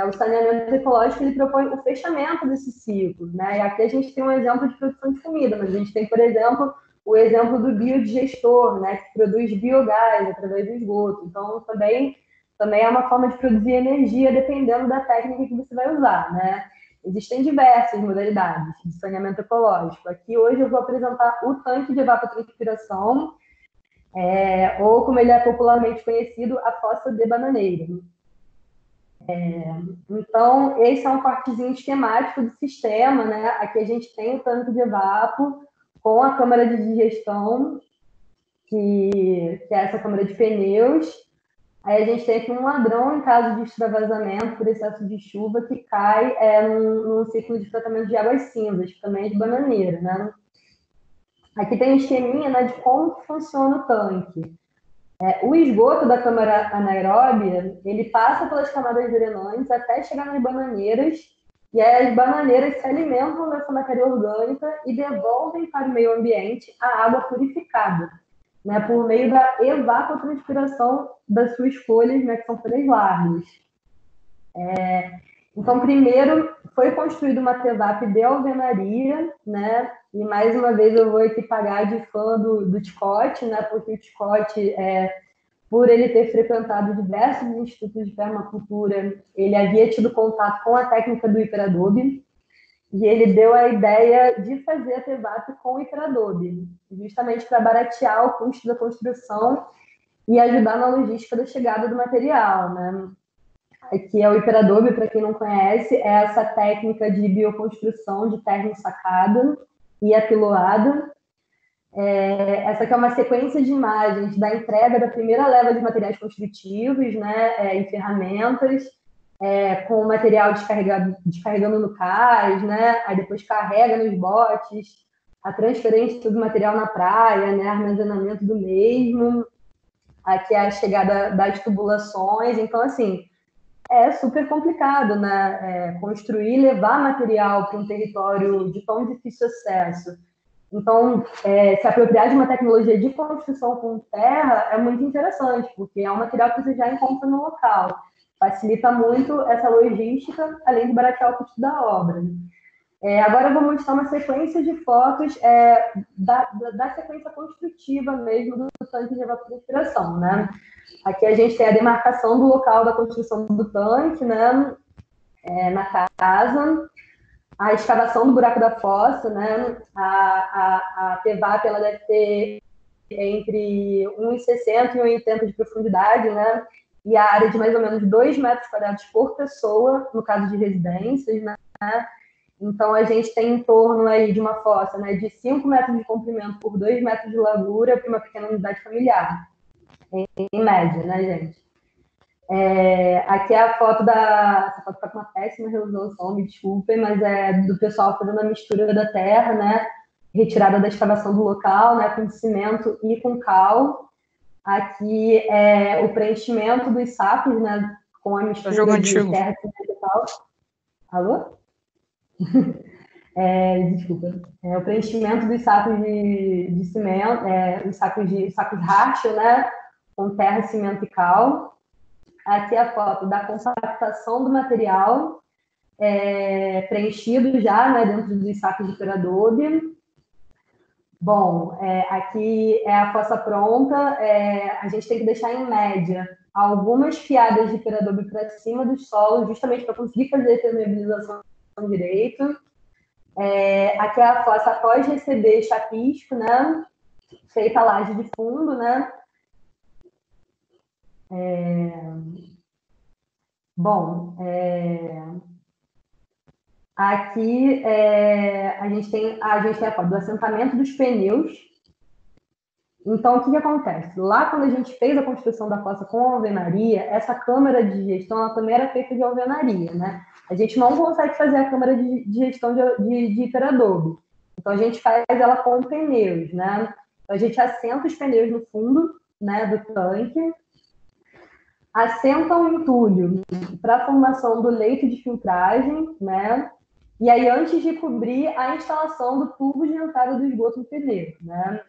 O saneamento ecológico, ele propõe o fechamento desse ciclo, né? E aqui a gente tem um exemplo de produção de comida, mas a gente tem, por exemplo, o exemplo do biodigestor, né? Que produz biogás através do esgoto. Então, também é uma forma de produzir energia dependendo da técnica que você vai usar, né? Existem diversas modalidades de saneamento ecológico. Aqui, hoje, eu vou apresentar o tanque de evapotranspiração, ou, como ele é popularmente conhecido, a fossa de bananeira. Então, esse é um cortezinho esquemático do sistema, né? Aqui a gente tem o tanque de evapo com a câmara de digestão, que é essa câmara de pneus. Aí a gente tem aqui um ladrão em caso de extravasamento por excesso de chuva que cai num ciclo de tratamento de águas cinzas, que também é de bananeira, né? Aqui tem um esqueminha, né, de como funciona o tanque. O esgoto da câmara anaeróbia, ele passa pelas camadas drenantes até chegar nas bananeiras, e aí as bananeiras se alimentam dessa matéria orgânica e devolvem para o meio ambiente a água purificada, né, por meio da evapotranspiração das suas folhas, né, que são folhas largas. Então, primeiro, foi construída uma TEVAP de alvenaria, né, E mais uma vez eu vou aqui pagar de fã do Scott, né? Porque o Scott, por ele ter frequentado diversos institutos de permacultura, ele havia tido contato com a técnica do hiperadobe, e ele deu a ideia de fazer a TEVAP com hiperadobe, justamente para baratear o custo da construção e ajudar na logística da chegada do material, né? Aqui é o hiperadobe, para quem não conhece, é essa técnica de bioconstrução de terra ensacada e apiloada. Essa aqui é uma sequência de imagens da entrega da primeira leva de materiais construtivos, né, e ferramentas, com o material descarregando no cais, né, aí depois carrega nos botes, a transferência do material na praia, né, armazenamento do mesmo, aqui é a chegada das tubulações. Então, assim, é super complicado, né, construir e levar material para um território de tão difícil acesso. Então, se apropriar de uma tecnologia de construção com terra é muito interessante, porque é um material que você já encontra no local. Facilita muito essa logística, além de baratear o custo da obra. Agora eu vou mostrar uma sequência de fotos da sequência construtiva mesmo do tanque de evapotranspiração, né? Aqui a gente tem a demarcação do local da construção do tanque, né? Na casa, a escavação do buraco da fossa, né? A TEVAP, ela deve ter entre 1,60 e 1,80 de profundidade, né? E a área de mais ou menos 2 metros quadrados por pessoa, no caso de residências, né? Então, a gente tem em torno aí de uma fossa, né, de 5 metros de comprimento por 2 metros de largura para uma pequena unidade familiar, em média, né, gente? Aqui é a foto essa foto está com uma péssima resolução, me desculpem, mas é do pessoal fazendo a mistura da terra, né, retirada da escavação do local, né, com cimento e com cal. Aqui é o preenchimento dos sacos, né, com a mistura de terra, cimento e cal. Alô? Desculpa. O preenchimento dos sacos de cimento, os sacos Hartl, né, com terra, cimento e cal. Aqui é a foto da compactação do material preenchido já, né, dentro dos sacos de hiperadobe. Bom, aqui é a fossa pronta. A gente tem que deixar em média algumas fiadas de hiperadobe para cima do solo, justamente para conseguir fazer a impermeabilização direito. Aqui é a fossa após receber chapisco, né? Feita a laje de fundo, né? Bom, aqui a gente tem a foto do assentamento dos pneus. Então, o que acontece? Lá, quando a gente fez a construção da fossa com alvenaria, essa câmara de gestão ela também era feita de alvenaria, né? A gente não consegue fazer a câmara de gestão de hiperadobe. Então, a gente faz ela com pneus, né? Então, a gente assenta os pneus no fundo, né, do tanque, assenta um entulho para a formação do leito de filtragem, né? E aí, antes de cobrir a instalação do tubo de entrada do esgoto no pneu, né?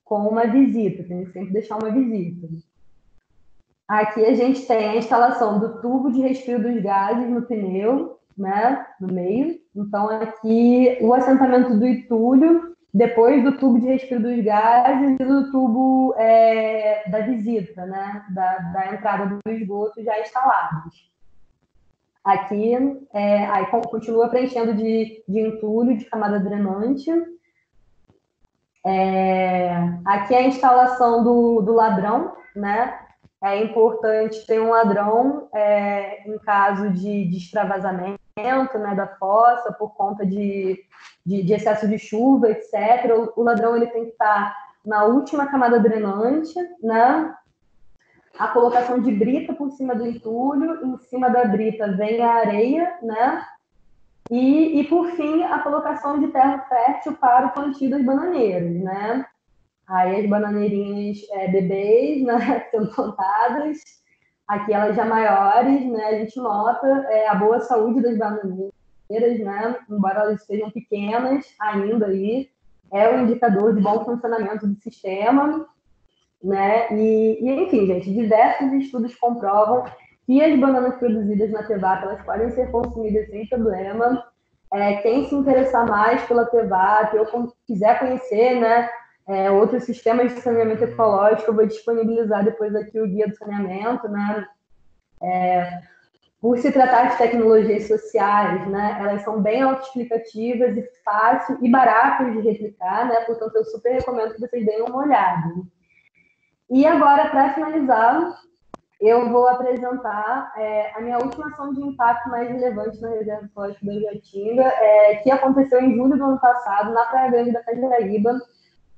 Com uma visita, tem que sempre deixar uma visita. Aqui a gente tem a instalação do tubo de resfrio dos gases no pneu, né, no meio. Então, aqui o assentamento do entulho, depois do tubo de resfrio dos gases e do tubo da visita, né, da entrada do esgoto já instalados. Aqui, aí continua preenchendo de entulho, de camada drenante. Aqui é a instalação do ladrão, né? É importante ter um ladrão em caso de extravasamento, né, da fossa, por conta de excesso de chuva, etc. O ladrão ele tem que estar na última camada drenante, né? A colocação de brita por cima do entulho, em cima da brita vem a areia, né? E por fim, a colocação de terra fértil para o plantio das bananeiras, né? Aí as bananeirinhas bebês, né, sendo plantadas, aqui elas já maiores, né, a gente nota a boa saúde das bananeiras, né, embora elas sejam pequenas ainda aí, é um indicador de bom funcionamento do sistema, né, e enfim, gente, diversos estudos comprovam que as bananas produzidas na TEVAP, elas podem ser consumidas sem problema. Quem se interessar mais pela TEVAP ou quiser conhecer, né, outros sistemas de saneamento ecológico, eu vou disponibilizar depois aqui o guia do saneamento, né? Por se tratar de tecnologias sociais, né, elas são bem autoexplicativas e fáceis e baratas de replicar, né? Portanto, eu super recomendo que vocês deem uma olhada. E agora, para finalizar, eu vou apresentar a minha última ação de impacto mais relevante na Reserva Ecológica da Jatinga, que aconteceu em julho do ano passado, na Praia Grande da Cajaíba,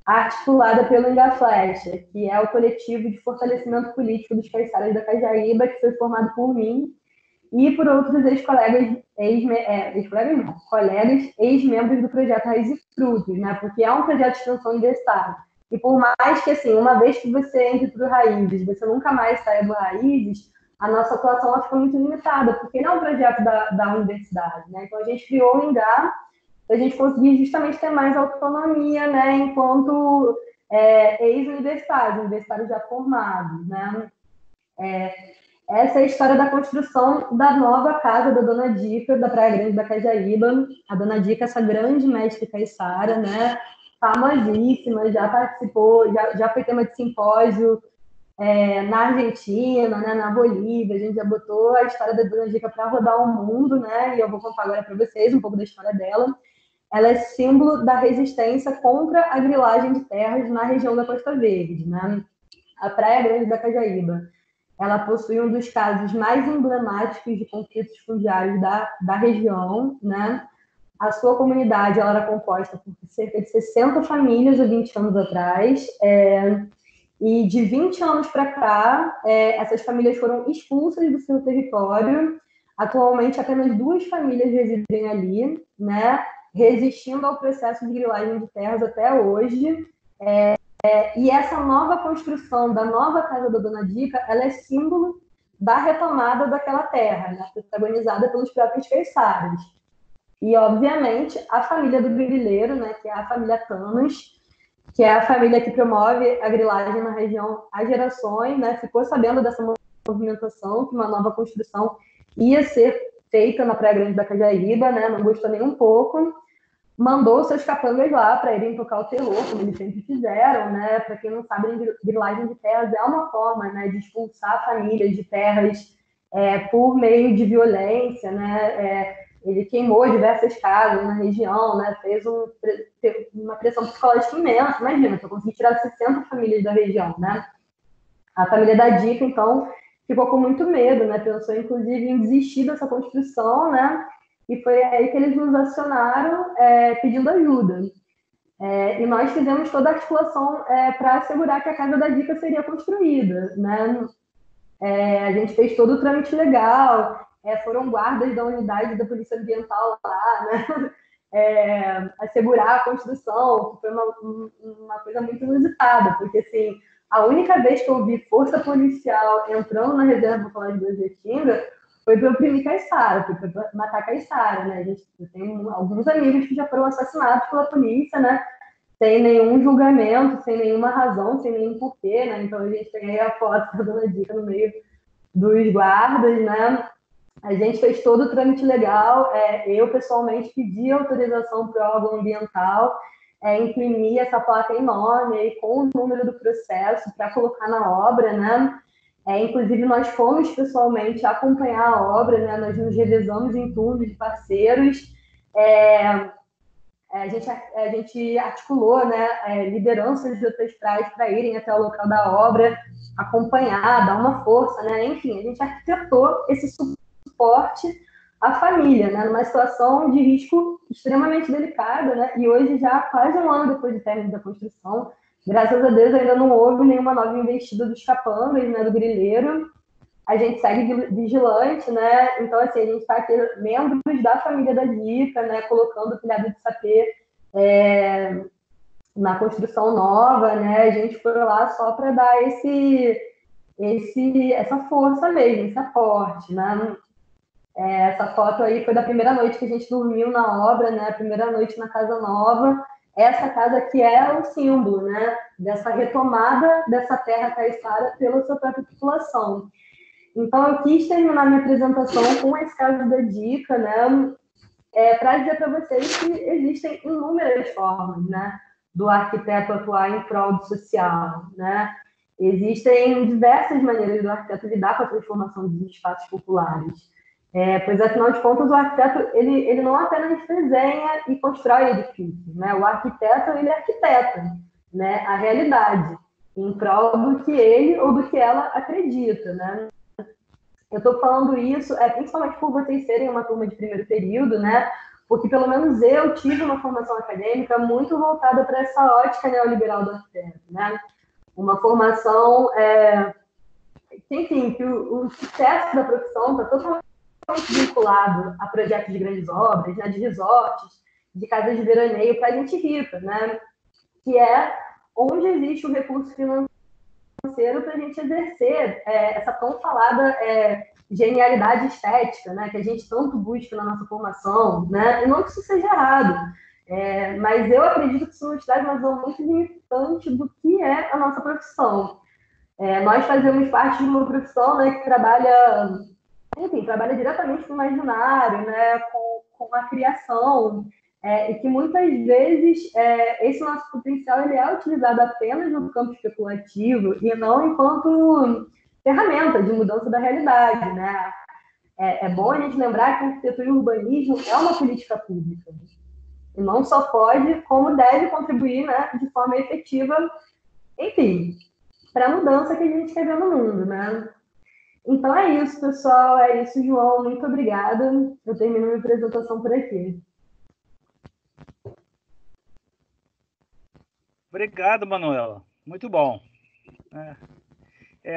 articulada pelo Engaflecha, que é o coletivo de fortalecimento político dos caiçaras da Cajaíba, que foi formado por mim e por outros ex-colegas, colegas ex-membros do projeto Raiz e Frutos, né? Porque é um projeto de extensão universitária. E por mais que, assim, uma vez que você entre para o Raízes, você nunca mais saia do Raízes, a nossa atuação ela ficou muito limitada, porque não é um projeto da universidade, né? Então, a gente criou o Engá para a gente conseguir justamente ter mais autonomia, né? Enquanto universitários já formados, né? Essa é a história da construção da nova casa da Dona Dica, da Praia Grande da Cajaíba. A Dona Dica, essa grande mestre caiçara, né? Famosíssima, já participou, já foi tema de simpósio na Argentina, né, na Bolívia. A gente já botou a história da Dona Dica para rodar o mundo, né? E eu vou contar agora para vocês um pouco da história dela. Ela é símbolo da resistência contra a grilagem de terras na região da Costa Verde, né? A Praia Grande da Cajaíba. Ela possui um dos casos mais emblemáticos de conflitos fundiários da região, né? A sua comunidade ela era composta por cerca de 60 famílias há 20 anos atrás, e de 20 anos para cá, essas famílias foram expulsas do seu território. Atualmente, apenas 2 famílias residem ali, né? Resistindo ao processo de grilagem de terras até hoje. E essa nova construção da nova casa da Dona Dica, ela é símbolo da retomada daquela terra, né? Protagonizada pelos próprios caiçaras. E, obviamente, a família do grileiro, né, que é a família Tanos, que é a família que promove a grilagem na região há gerações, né, ficou sabendo dessa movimentação, que uma nova construção ia ser feita na Praia Grande da Cajaíba, né, não gostou nem um pouco, mandou seus capangas lá para irem tocar o terror, como eles sempre fizeram, né? Para quem não sabe, grilagem de terras é uma forma, né, de expulsar famílias de terras por meio de violência, né? Ele queimou diversas casas na região, né? Fez uma pressão psicológica imensa. Imagina, se eu conseguir tirar 60 famílias da região, né? A família da Dica, então, ficou com muito medo, né? Pensou, inclusive, em desistir dessa construção, né? E foi aí que eles nos acionaram pedindo ajuda. E nós fizemos toda a articulação para assegurar que a casa da Dica seria construída, né? A gente fez todo o trâmite legal, foram guardas da unidade da Polícia Ambiental lá, né? Assegurar a construção, que foi uma coisa muito inusitada, porque, assim, a única vez que eu vi força policial entrando na Reserva Ecológica da Jatinga foi para oprimir caiçara, foi para matar caiçara, né? A gente tem alguns amigos que já foram assassinados pela polícia, né? Sem nenhum julgamento, sem nenhuma razão, sem nenhum porquê, né? Então a gente tem aí a foto da Dona Dica no meio dos guardas, né? A gente fez todo o trâmite legal, eu pessoalmente pedi autorização para o órgão ambiental, imprimir essa placa enorme aí, com o número do processo para colocar na obra, né? Inclusive, nós fomos pessoalmente acompanhar a obra, né? Nós nos revezamos em turnos de parceiros. A gente articulou, né, lideranças de outras praias para irem até o local da obra, acompanhar, dar uma força, né? Enfim, a gente arquitetou esse suporte à família, né? Numa situação de risco extremamente delicada, né? E hoje, já quase um ano depois do término da construção, graças a Deus, ainda não houve nenhuma nova investida dos capangas, né, do grileiro. A gente segue vigilante, né? Então, assim, a gente está aqui, membros da família da Dica, né, colocando o telhado de sapê na construção nova, né? A gente foi lá só para dar essa força mesmo, esse aporte, né? Essa foto aí foi da primeira noite que a gente dormiu na obra, né? A primeira noite na casa nova. Essa casa que é o símbolo, né, dessa retomada dessa terra caiçara pela sua própria população. Então, eu quis terminar minha apresentação com esse caso da Dica, né, para dizer para vocês que existem inúmeras formas, né, do arquiteto atuar em prol do social, né? Existem diversas maneiras do arquiteto lidar com a transformação dos espaços populares. Pois, afinal de contas, o arquiteto ele não apenas desenha e constrói edifícios, né? O arquiteto, ele arquiteta, né, a realidade, em prol do que ele ou do que ela acredita, né? Eu estou falando isso principalmente por vocês serem uma turma de primeiro período, né? Porque pelo menos eu tive uma formação acadêmica muito voltada para essa ótica neoliberal do arquiteto, né? Uma formação, enfim, que o sucesso da profissão está totalmente vinculado a projetos de grandes obras, né? De resorts, de casas de veraneio para a gente rica, né? Que é onde existe o recurso financeiro para a gente exercer essa tão falada genialidade estética, né, que a gente tanto busca na nossa formação, né, e não que isso seja errado, mas eu acredito que isso nos traz uma visão muito limitante do que é a nossa profissão. Nós fazemos parte de uma profissão, né, que trabalha diretamente com o imaginário, né, com a criação, e que muitas vezes esse nosso potencial ele é utilizado apenas no campo especulativo e não enquanto ferramenta de mudança da realidade, né? É bom a gente lembrar que a arquitetura e o urbanismo é uma política pública e não só pode, como deve contribuir, né, de forma efetiva, enfim, para a mudança que a gente quer ver no mundo, né? Então é isso, pessoal, é isso, João, muito obrigada. Eu termino minha apresentação por aqui. Obrigado, Manuela. Muito bom.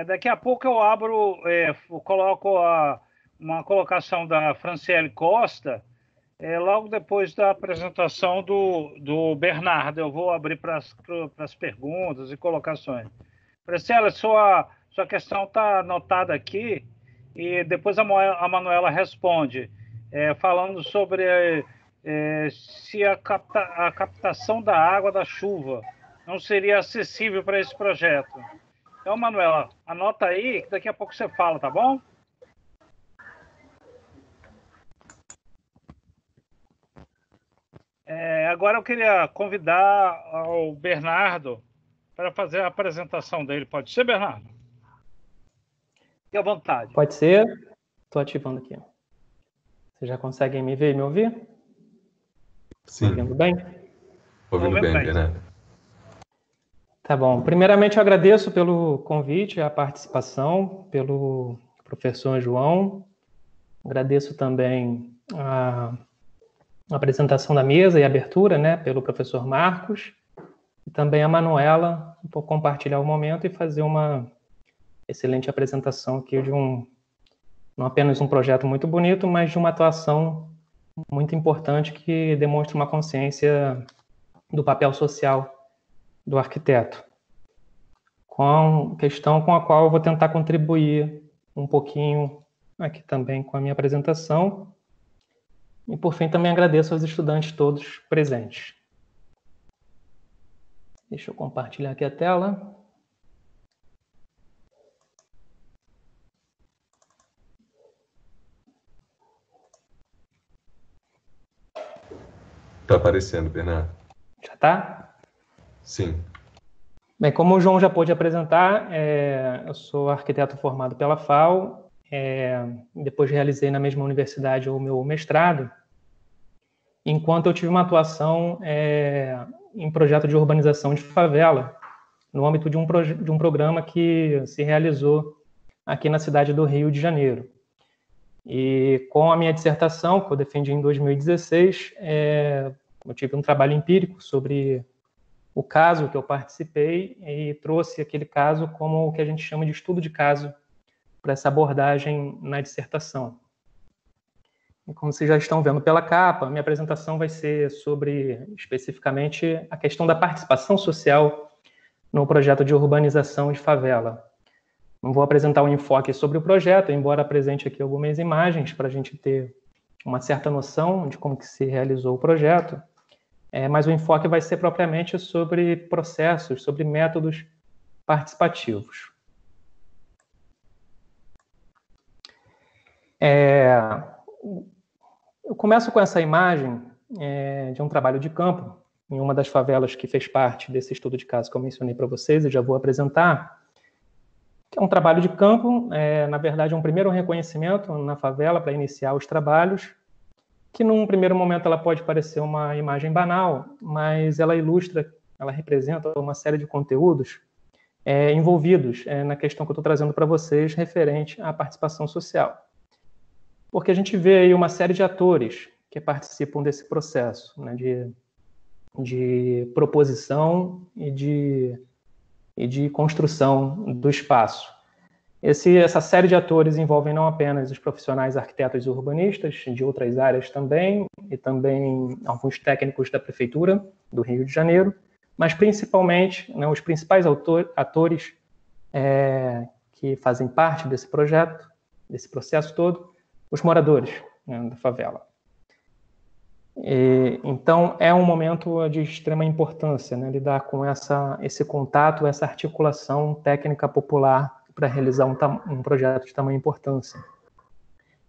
Daqui a pouco eu abro, coloco uma colocação da Franciele Costa, logo depois da apresentação do Bernardo. Eu vou abrir para as perguntas e colocações. Franciele, sua questão está anotada aqui e depois a Manuela responde, falando sobre se a captação da água da chuva não seria acessível para esse projeto. Então, Manuela, anota aí, que daqui a pouco você fala, tá bom? Agora eu queria convidar o Bernardo para fazer a apresentação dele. Pode ser, Bernardo? Fique à vontade. Pode ser. Estou ativando aqui. Vocês já conseguem me ver e me ouvir? Sim. Ouvindo bem? Ouvindo bem, Bernardo. Tá bom. Primeiramente, eu agradeço pelo convite, a participação, pelo professor João. Agradeço também a apresentação da mesa e a abertura, né, pelo professor Marcos. E também a Manuela, por compartilhar o momento e fazer uma excelente apresentação aqui de não apenas um projeto muito bonito, mas de uma atuação muito importante que demonstra uma consciência do papel social do arquiteto. Questão com a qual eu vou tentar contribuir um pouquinho aqui também com a minha apresentação. E, por fim, também agradeço aos estudantes todos presentes. Deixa eu compartilhar aqui a tela. Está aparecendo, Bernardo. Já está? Sim. Bem, como o João já pôde apresentar, eu sou arquiteto formado pela FAO, depois realizei na mesma universidade o meu mestrado, enquanto eu tive uma atuação em projeto de urbanização de favela, no âmbito de um programa que se realizou aqui na cidade do Rio de Janeiro. E com a minha dissertação, que eu defendi em 2016, eu tive um trabalho empírico sobre o caso que eu participei e trouxe aquele caso como o que a gente chama de estudo de caso para essa abordagem na dissertação. E como vocês já estão vendo pela capa, minha apresentação vai ser sobre, especificamente, a questão da participação social no projeto de urbanização de favela. Não vou apresentar um enfoque sobre o projeto, embora apresente aqui algumas imagens para a gente ter uma certa noção de como que se realizou o projeto, mas o enfoque vai ser propriamente sobre processos, sobre métodos participativos. Eu começo com essa imagem de um trabalho de campo, em uma das favelas que fez parte desse estudo de caso que eu mencionei para vocês, e já vou apresentar, que é um trabalho de campo, na verdade, um primeiro reconhecimento na favela para iniciar os trabalhos, que num primeiro momento ela pode parecer uma imagem banal, mas ela ilustra, ela representa uma série de conteúdos envolvidos na questão que eu estou trazendo para vocês referente à participação social. Porque a gente vê aí uma série de atores que participam desse processo, né, de proposição e de construção do espaço. Essa série de atores envolvem não apenas os profissionais arquitetos e urbanistas, de outras áreas também, e também alguns técnicos da Prefeitura do Rio de Janeiro, mas principalmente, né, os principais atores que fazem parte desse projeto, desse processo todo, os moradores, né, da favela. Então, é um momento de extrema importância, né, lidar com esse contato, essa articulação técnica popular para realizar um projeto de tamanha importância.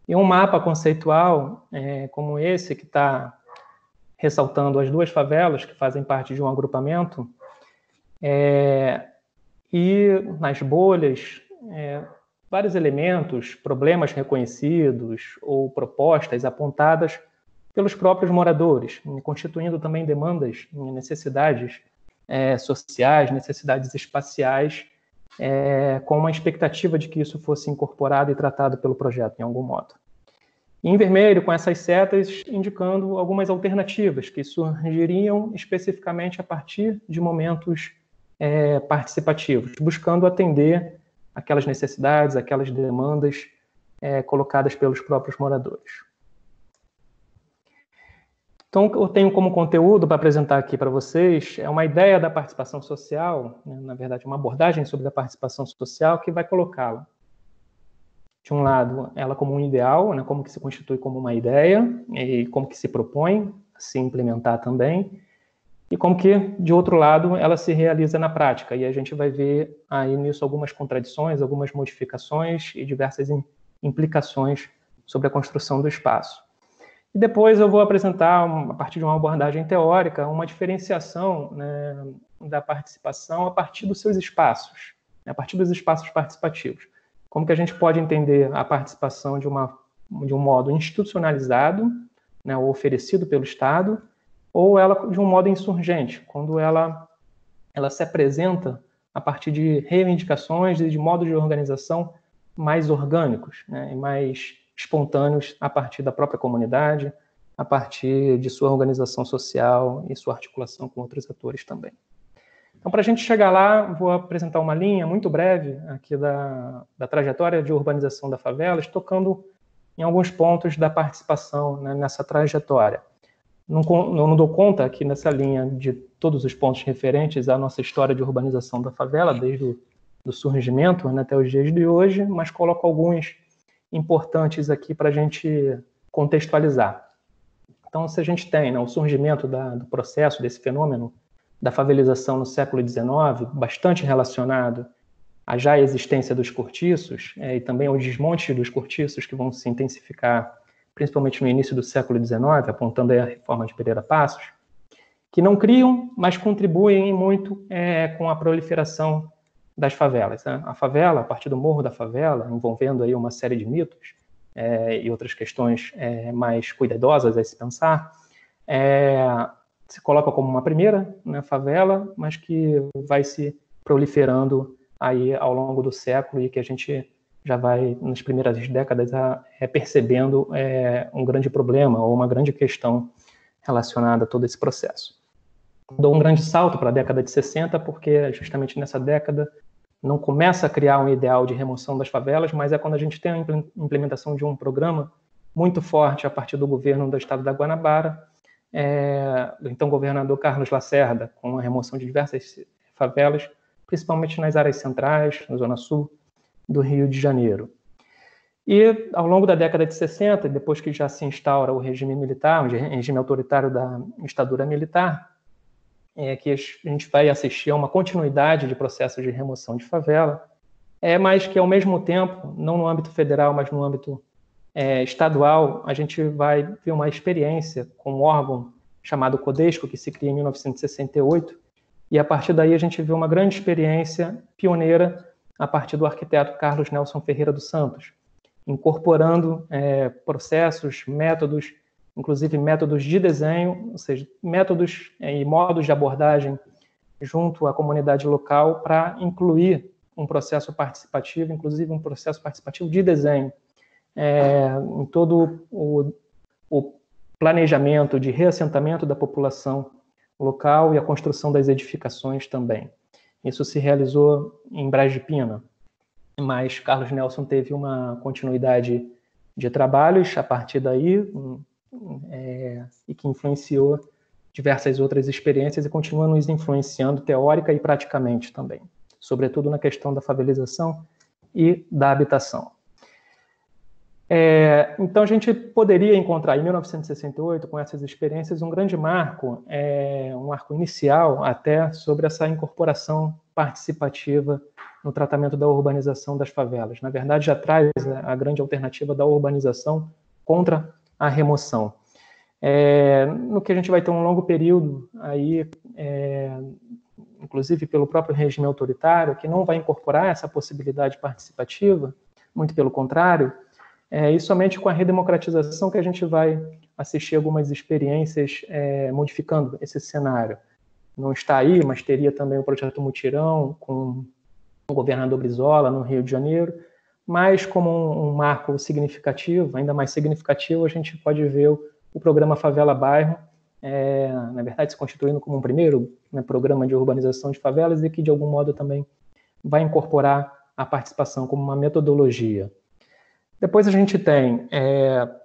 E um mapa conceitual como esse, que está ressaltando as duas favelas que fazem parte de um agrupamento, e nas bolhas, vários elementos, problemas reconhecidos ou propostas apontadas pelos próprios moradores, constituindo também demandas, necessidades sociais, necessidades espaciais, com uma expectativa de que isso fosse incorporado e tratado pelo projeto, em algum modo. E em vermelho, com essas setas, indicando algumas alternativas que surgiriam especificamente a partir de momentos participativos, buscando atender aquelas necessidades, aquelas demandas colocadas pelos próprios moradores. Então, eu tenho como conteúdo para apresentar aqui para vocês uma ideia da participação social, né, na verdade, uma abordagem sobre a participação social que vai colocá-la, de um lado, ela como um ideal, né, como que se constitui como uma ideia e como que se propõe a se implementar também, e como que, de outro lado, ela se realiza na prática. E a gente vai ver aí nisso algumas contradições, algumas modificações e diversas implicações sobre a construção do espaço. E depois eu vou apresentar, a partir de uma abordagem teórica, uma diferenciação, né, da participação a partir dos seus espaços, a partir dos espaços participativos. Como que a gente pode entender a participação de um modo institucionalizado, né, ou oferecido pelo Estado, ou ela de um modo insurgente, quando ela se apresenta a partir de reivindicações e de modos de organização mais orgânicos, né, e mais espontâneos a partir da própria comunidade, a partir de sua organização social e sua articulação com outros atores também. Então, para a gente chegar lá, vou apresentar uma linha muito breve aqui da trajetória de urbanização da favela, tocando em alguns pontos da participação, né, nessa trajetória. Não dou conta aqui nessa linha de todos os pontos referentes à nossa história de urbanização da favela, desde o surgimento, né, até os dias de hoje, mas coloco alguns importantes aqui para a gente contextualizar. Então, se a gente tem, né, o surgimento do processo, desse fenômeno da favelização no século XIX, bastante relacionado à já existência dos cortiços, e também ao desmonte dos cortiços que vão se intensificar, principalmente no início do século XIX, apontando aí a reforma de Pereira Passos, que não criam, mas contribuem muito com a proliferação das favelas, né? A favela, a partir do Morro da Favela, envolvendo aí uma série de mitos e outras questões mais cuidadosas a se pensar, se coloca como uma primeira, né, favela, mas que vai se proliferando aí ao longo do século e que a gente já vai, nas primeiras décadas, percebendo um grande problema ou uma grande questão relacionada a todo esse processo. Dou um grande salto para a década de 60, porque justamente nessa década não começa a criar um ideal de remoção das favelas, mas é quando a gente tem a implementação de um programa muito forte a partir do governo do estado da Guanabara, do então governador Carlos Lacerda, com a remoção de diversas favelas, principalmente nas áreas centrais, na zona sul do Rio de Janeiro. E ao longo da década de 60, depois que já se instaura o regime militar, o regime autoritário da ditadura militar, que a gente vai assistir a uma continuidade de processos de remoção de favela, mas que ao mesmo tempo, não no âmbito federal, mas no âmbito estadual, a gente vai ver uma experiência com um órgão chamado CODESCO, que se cria em 1968, e a partir daí a gente vê uma grande experiência pioneira a partir do arquiteto Carlos Nelson Ferreira dos Santos, incorporando processos, métodos, inclusive métodos de desenho, ou seja, métodos e modos de abordagem junto à comunidade local para incluir um processo participativo, inclusive um processo participativo de desenho, em todo o planejamento de reassentamento da população local e a construção das edificações também. Isso se realizou em Braz de Pina, mas Carlos Nelson teve uma continuidade de trabalhos a partir daí, e que influenciou diversas outras experiências e continua nos influenciando teórica e praticamente também, sobretudo na questão da favelização e da habitação. Então a gente poderia encontrar em 1968, com essas experiências, um grande marco, um marco inicial até sobre essa incorporação participativa no tratamento da urbanização das favelas. Na verdade, já traz a grande alternativa da urbanização contra a remoção. No que a gente vai ter um longo período aí, inclusive pelo próprio regime autoritário, que não vai incorporar essa possibilidade participativa, muito pelo contrário, e somente com a redemocratização que a gente vai assistir algumas experiências modificando esse cenário. Não está aí, mas teria também o projeto Mutirão, com o governador Brizola, no Rio de Janeiro, mas como um marco significativo, ainda mais significativo, a gente pode ver o programa Favela Bairro, na verdade se constituindo como um primeiro programa de urbanização de favelas e que de algum modo também vai incorporar a participação como uma metodologia. Depois a gente tem,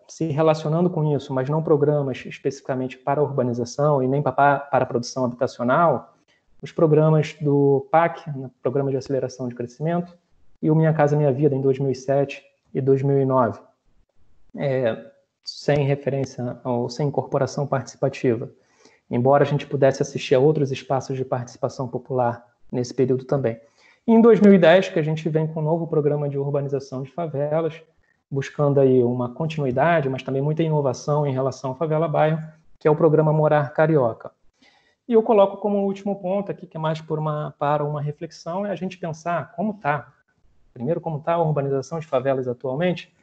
se relacionando com isso, mas não programas especificamente para a urbanização e nem para a produção habitacional, os programas do PAC, Programa de Aceleração de Crescimento, e o Minha Casa Minha Vida, em 2007 e 2009, sem referência ou sem incorporação participativa, embora a gente pudesse assistir a outros espaços de participação popular nesse período também. E em 2010, que a gente vem com um novo programa de urbanização de favelas, buscando aí uma continuidade, mas também muita inovação em relação ao Favela Bairro, que é o programa Morar Carioca. E eu coloco como último ponto aqui, que é mais para uma reflexão, é a gente pensar como está, primeiro como está a urbanização de favelas atualmente,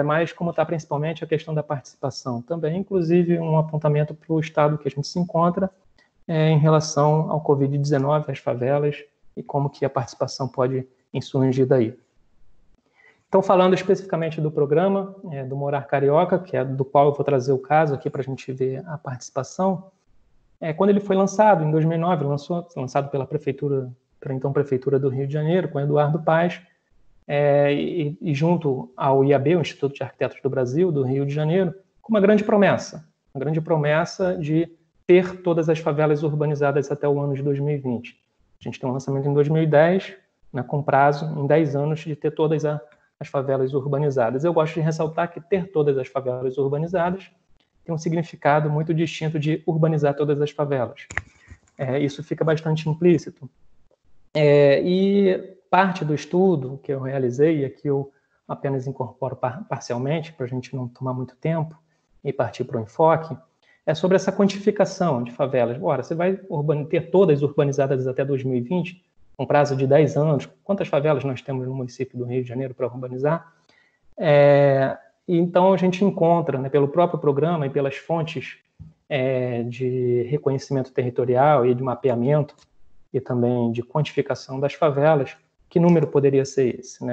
mas como está principalmente a questão da participação. Também, inclusive, um apontamento para o estado que a gente se encontra em relação ao Covid-19, às favelas, e como que a participação pode insurgir daí. Então, falando especificamente do programa, do Morar Carioca, que é do qual eu vou trazer o caso aqui para a gente ver a participação, quando ele foi lançado, em 2009, lançado pela então Prefeitura do Rio de Janeiro, com Eduardo Paes, e junto ao IAB, o Instituto de Arquitetos do Brasil, do Rio de Janeiro, com uma grande promessa de ter todas as favelas urbanizadas até o ano de 2020. A gente tem um lançamento em 2010, com prazo, em 10 anos, de ter todas as favelas urbanizadas. Eu gosto de ressaltar que ter todas as favelas urbanizadas tem um significado muito distinto de urbanizar todas as favelas. Isso fica bastante implícito. E parte do estudo que eu realizei, e aqui eu apenas incorporo parcialmente, para a gente não tomar muito tempo e partir para o enfoque, é sobre essa quantificação de favelas. Ora, você vai ter todas urbanizadas até 2020, um prazo de 10 anos, quantas favelas nós temos no município do Rio de Janeiro para urbanizar? Então, a gente encontra, pelo próprio programa e pelas fontes de reconhecimento territorial e de mapeamento e também de quantificação das favelas, que número poderia ser esse?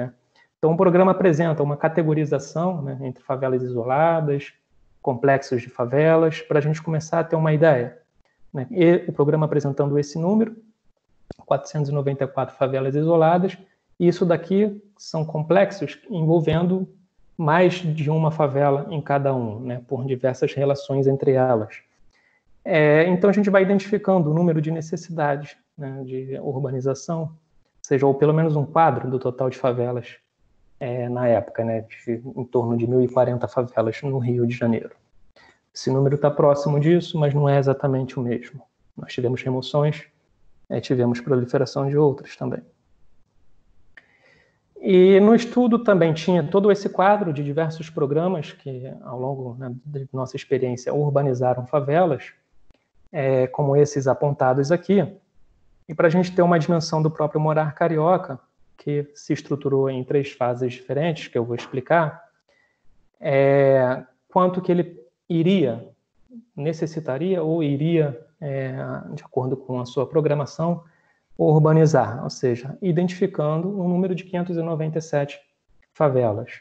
Então, o programa apresenta uma categorização entre favelas isoladas, complexos de favelas, para a gente começar a ter uma ideia. E o programa apresentando esse número, 494 favelas isoladas, e isso daqui são complexos envolvendo mais de uma favela em cada um, por diversas relações entre elas. Então a gente vai identificando o número de necessidades de urbanização, seja, ou pelo menos um quadro do total de favelas na época, em torno de 1.040 favelas no Rio de Janeiro. Esse número está próximo disso, mas não é exatamente o mesmo. Nós tivemos remoções, tivemos proliferação de outras também. E no estudo também tinha todo esse quadro de diversos programas que, ao longo, né, de nossa experiência, urbanizaram favelas, como esses apontados aqui. E para a gente ter uma dimensão do próprio Morar Carioca, que se estruturou em 3 fases diferentes, que eu vou explicar, quanto que ele necessitaria ou iria, de acordo com a sua programação, urbanizar, ou seja, identificando um número de 597 favelas.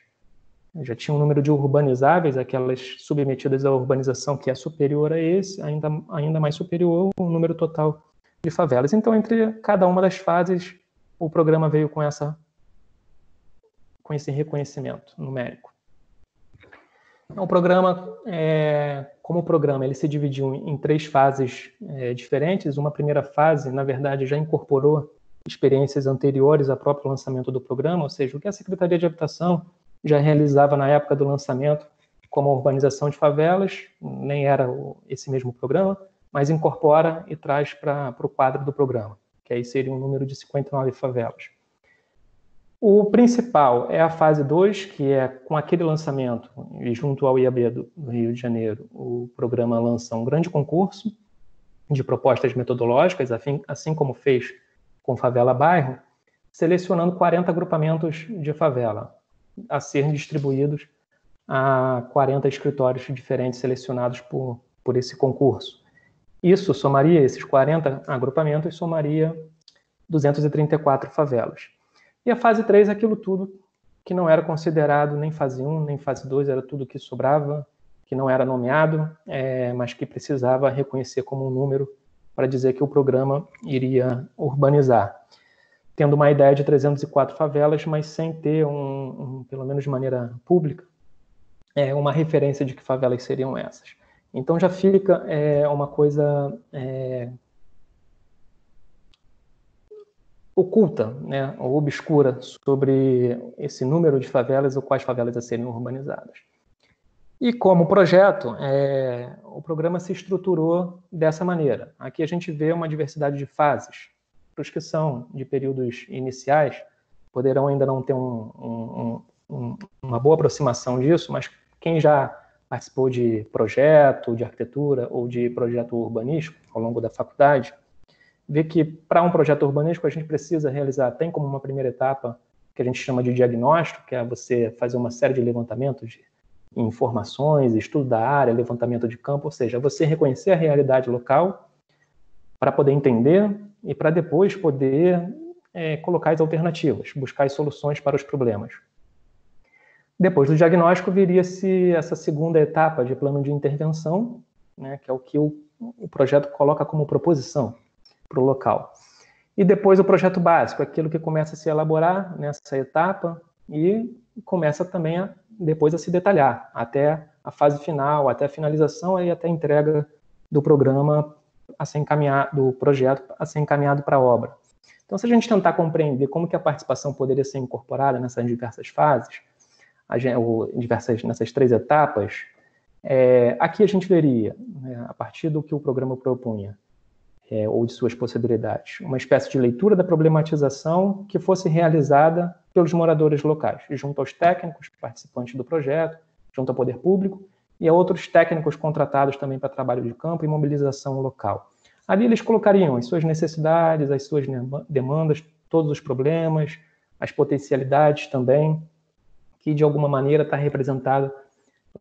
Já tinha um número de urbanizáveis, aquelas submetidas à urbanização que é superior a esse, ainda mais superior ao número total de favelas. Então, entre cada uma das fases, o programa veio com esse reconhecimento numérico. O programa, como o programa ele se dividiu em 3 fases diferentes, uma primeira fase, na verdade, já incorporou experiências anteriores ao próprio lançamento do programa, ou seja, o que a Secretaria de Habitação já realizava na época do lançamento, como a urbanização de favelas, nem era esse mesmo programa, mas incorpora e traz para o quadro do programa, que aí seria um número de 59 favelas. O principal é a fase 2, que é com aquele lançamento, e junto ao IAB do Rio de Janeiro, o programa lança um grande concurso de propostas metodológicas, assim como fez com Favela Bairro, selecionando 40 agrupamentos de favela, a serem distribuídos a 40 escritórios diferentes selecionados por esse concurso. Isso somaria, esses 40 agrupamentos, somaria 234 favelas. E a fase 3 é aquilo tudo que não era considerado nem fase 1, nem fase 2, era tudo que sobrava, que não era nomeado, mas que precisava reconhecer como um número para dizer que o programa iria urbanizar. Tendo uma ideia de 304 favelas, mas sem ter, pelo menos de maneira pública, uma referência de que favelas seriam essas. Então já fica uma coisa oculta, né, ou obscura sobre esse número de favelas ou quais favelas a serem urbanizadas. E como projeto, o programa se estruturou dessa maneira. Aqui a gente vê uma diversidade de fases. Para os que são de períodos iniciais, poderão ainda não ter uma boa aproximação disso, mas quem já participou de projeto, de arquitetura ou de projeto urbanístico ao longo da faculdade, vê que para um projeto urbanístico a gente precisa realizar, tem como uma primeira etapa, que a gente chama de diagnóstico, que é você fazer uma série de levantamentos de informações, estudo da área, levantamento de campo, ou seja, você reconhecer a realidade local para poder entender e para depois poder colocar as alternativas, buscar as soluções para os problemas. Depois do diagnóstico viria-se essa segunda etapa de plano de intervenção, né, que é o que o projeto coloca como proposição para o local. E depois o projeto básico, aquilo que começa a se elaborar nessa etapa e começa também depois a se detalhar, até a fase final, até a finalização e até a entrega do programa a ser encaminhado, do projeto a ser encaminhado para a obra. Então, se a gente tentar compreender como que a participação poderia ser incorporada nessas diversas fases, nessas 3 etapas, aqui a gente veria, né, a partir do que o programa propunha, ou de suas possibilidades, uma espécie de leitura da problematização que fosse realizada pelos moradores locais, junto aos técnicos participantes do projeto, junto ao poder público e a outros técnicos contratados também para trabalho de campo e mobilização local. Ali eles colocariam as suas necessidades, as suas demandas, todos os problemas, as potencialidades também, que de alguma maneira está representado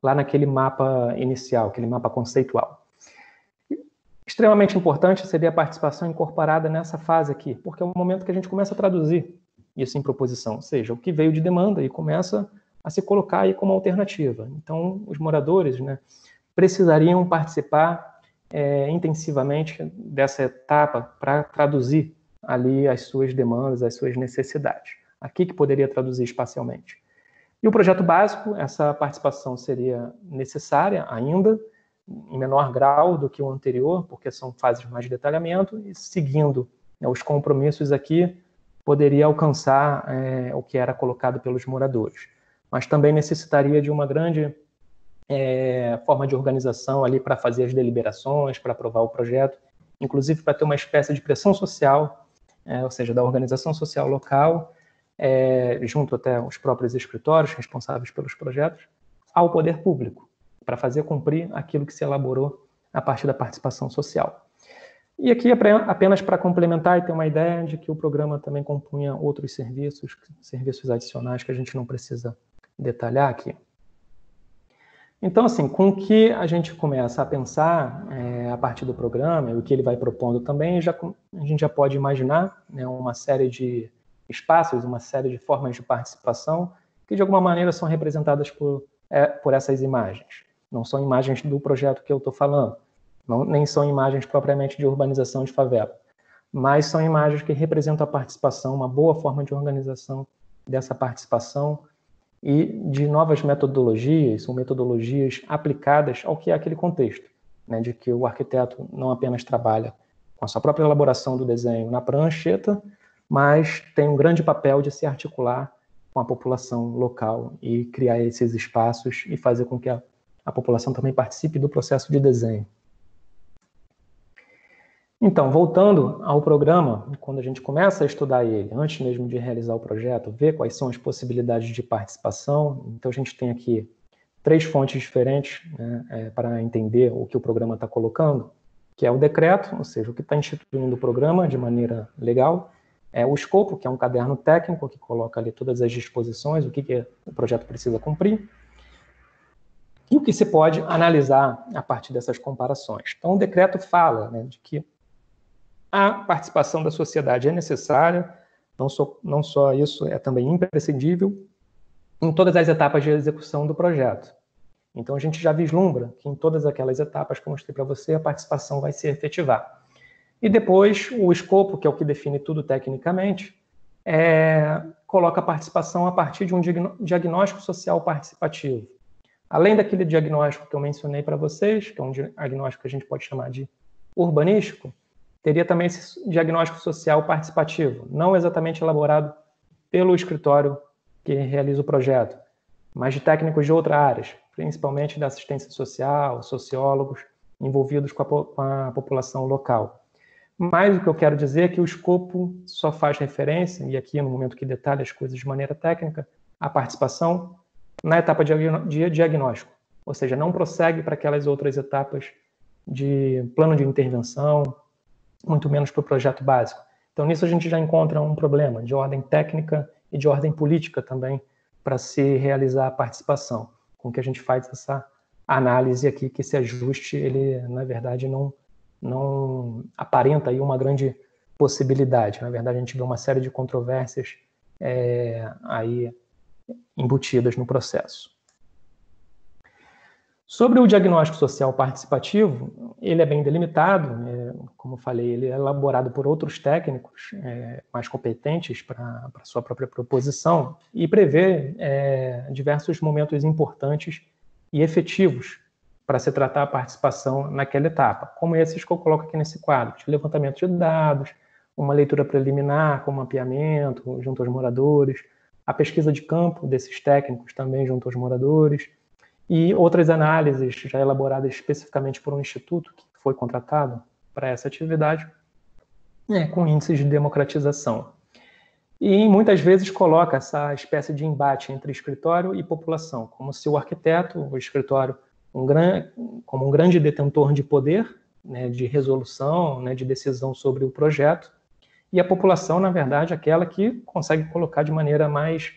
lá naquele mapa inicial, aquele mapa conceitual. Extremamente importante seria a participação incorporada nessa fase aqui, porque é o momento que a gente começa a traduzir isso em proposição, ou seja, o que veio de demanda e começa a se colocar aí como alternativa. Então, os moradores, né, precisariam participar intensivamente dessa etapa para traduzir ali as suas demandas, as suas necessidades. Aqui que poderia traduzir espacialmente. E o projeto básico, essa participação seria necessária ainda, em menor grau do que o anterior, porque são fases mais de detalhamento, e seguindo, né, os compromissos aqui, poderia alcançar o que era colocado pelos moradores. Mas também necessitaria de uma grande forma de organização ali para fazer as deliberações, para aprovar o projeto, inclusive para ter uma espécie de pressão social, ou seja, da organização social local, junto até os próprios escritórios responsáveis pelos projetos, ao poder público, para fazer cumprir aquilo que se elaborou a partir da participação social. E aqui, apenas para complementar e ter uma ideia de que o programa também compunha outros serviços adicionais que a gente não precisa detalhar aqui. Então, assim, com o que a gente começa a pensar a partir do programa, e o que ele vai propondo também, a gente já pode imaginar, né, uma série de espaços, uma série de formas de participação que, de alguma maneira, são representadas por essas imagens. Não são imagens do projeto que eu estou falando, nem são imagens propriamente de urbanização de favela, mas são imagens que representam a participação, uma boa forma de organização dessa participação e de novas metodologias, ou metodologias aplicadas ao que é aquele contexto, né, de que o arquiteto não apenas trabalha com a sua própria elaboração do desenho na prancheta, mas tem um grande papel de se articular com a população local e criar esses espaços e fazer com que a população também participe do processo de desenho. Então, voltando ao programa, quando a gente começa a estudar ele, antes mesmo de realizar o projeto, ver quais são as possibilidades de participação, então a gente tem aqui 3 fontes diferentes, né, para entender o que o programa está colocando, que é o decreto, ou seja, o que está instituindo o programa de maneira legal, o escopo, que é um caderno técnico que coloca ali todas as disposições, o que o projeto precisa cumprir, e o que se pode analisar a partir dessas comparações. Então, o decreto fala, né, de que a participação da sociedade é necessária, não só isso, é também imprescindível, em todas as etapas de execução do projeto. Então, a gente já vislumbra que em todas aquelas etapas que eu mostrei para você, a participação vai se efetivar. E depois, o escopo, que é o que define tudo tecnicamente, coloca a participação a partir de um diagnóstico social participativo. Além daquele diagnóstico que eu mencionei para vocês, que é um diagnóstico que a gente pode chamar de urbanístico, teria também esse diagnóstico social participativo, não exatamente elaborado pelo escritório que realiza o projeto, mas de técnicos de outras áreas, principalmente da assistência social, sociólogos envolvidos com a população local. Mas o que eu quero dizer é que o escopo só faz referência, e aqui no momento que detalha as coisas de maneira técnica, à participação na etapa de diagnóstico, ou seja, não prossegue para aquelas outras etapas de plano de intervenção, muito menos para o projeto básico. Então, nisso a gente já encontra um problema de ordem técnica e de ordem política também para se realizar a participação, com que a gente faz essa análise aqui, que esse ajuste, ele, na verdade, não aparenta aí uma grande possibilidade. Na verdade, a gente vê uma série de controvérsias aí embutidas no processo. Sobre o diagnóstico social participativo, ele é bem delimitado, como eu falei, ele é elaborado por outros técnicos mais competentes para a sua própria proposição e prevê diversos momentos importantes e efetivos para se tratar a participação naquela etapa, como esses que eu coloco aqui nesse quadro, de levantamento de dados, uma leitura preliminar com mapeamento junto aos moradores, a pesquisa de campo desses técnicos também junto aos moradores, e outras análises já elaboradas especificamente por um instituto que foi contratado para essa atividade, com índices de democratização. E muitas vezes coloca essa espécie de embate entre escritório e população, como se o arquiteto, o escritório, como um grande detentor de poder, né, de resolução, né, de decisão sobre o projeto, e a população, na verdade, aquela que consegue colocar de maneira mais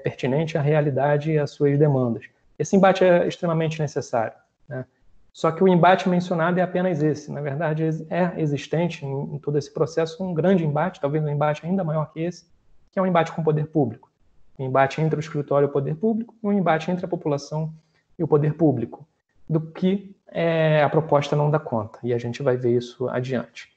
pertinente a realidade e as suas demandas. Esse embate é extremamente necessário, né? Só que o embate mencionado é apenas esse. Na verdade, é existente em todo esse processo um grande embate, talvez um embate ainda maior que esse, que é um embate com o poder público. Um embate entre o escritório e o poder público, e um embate entre a população e o poder público, do que a proposta não dá conta, e a gente vai ver isso adiante.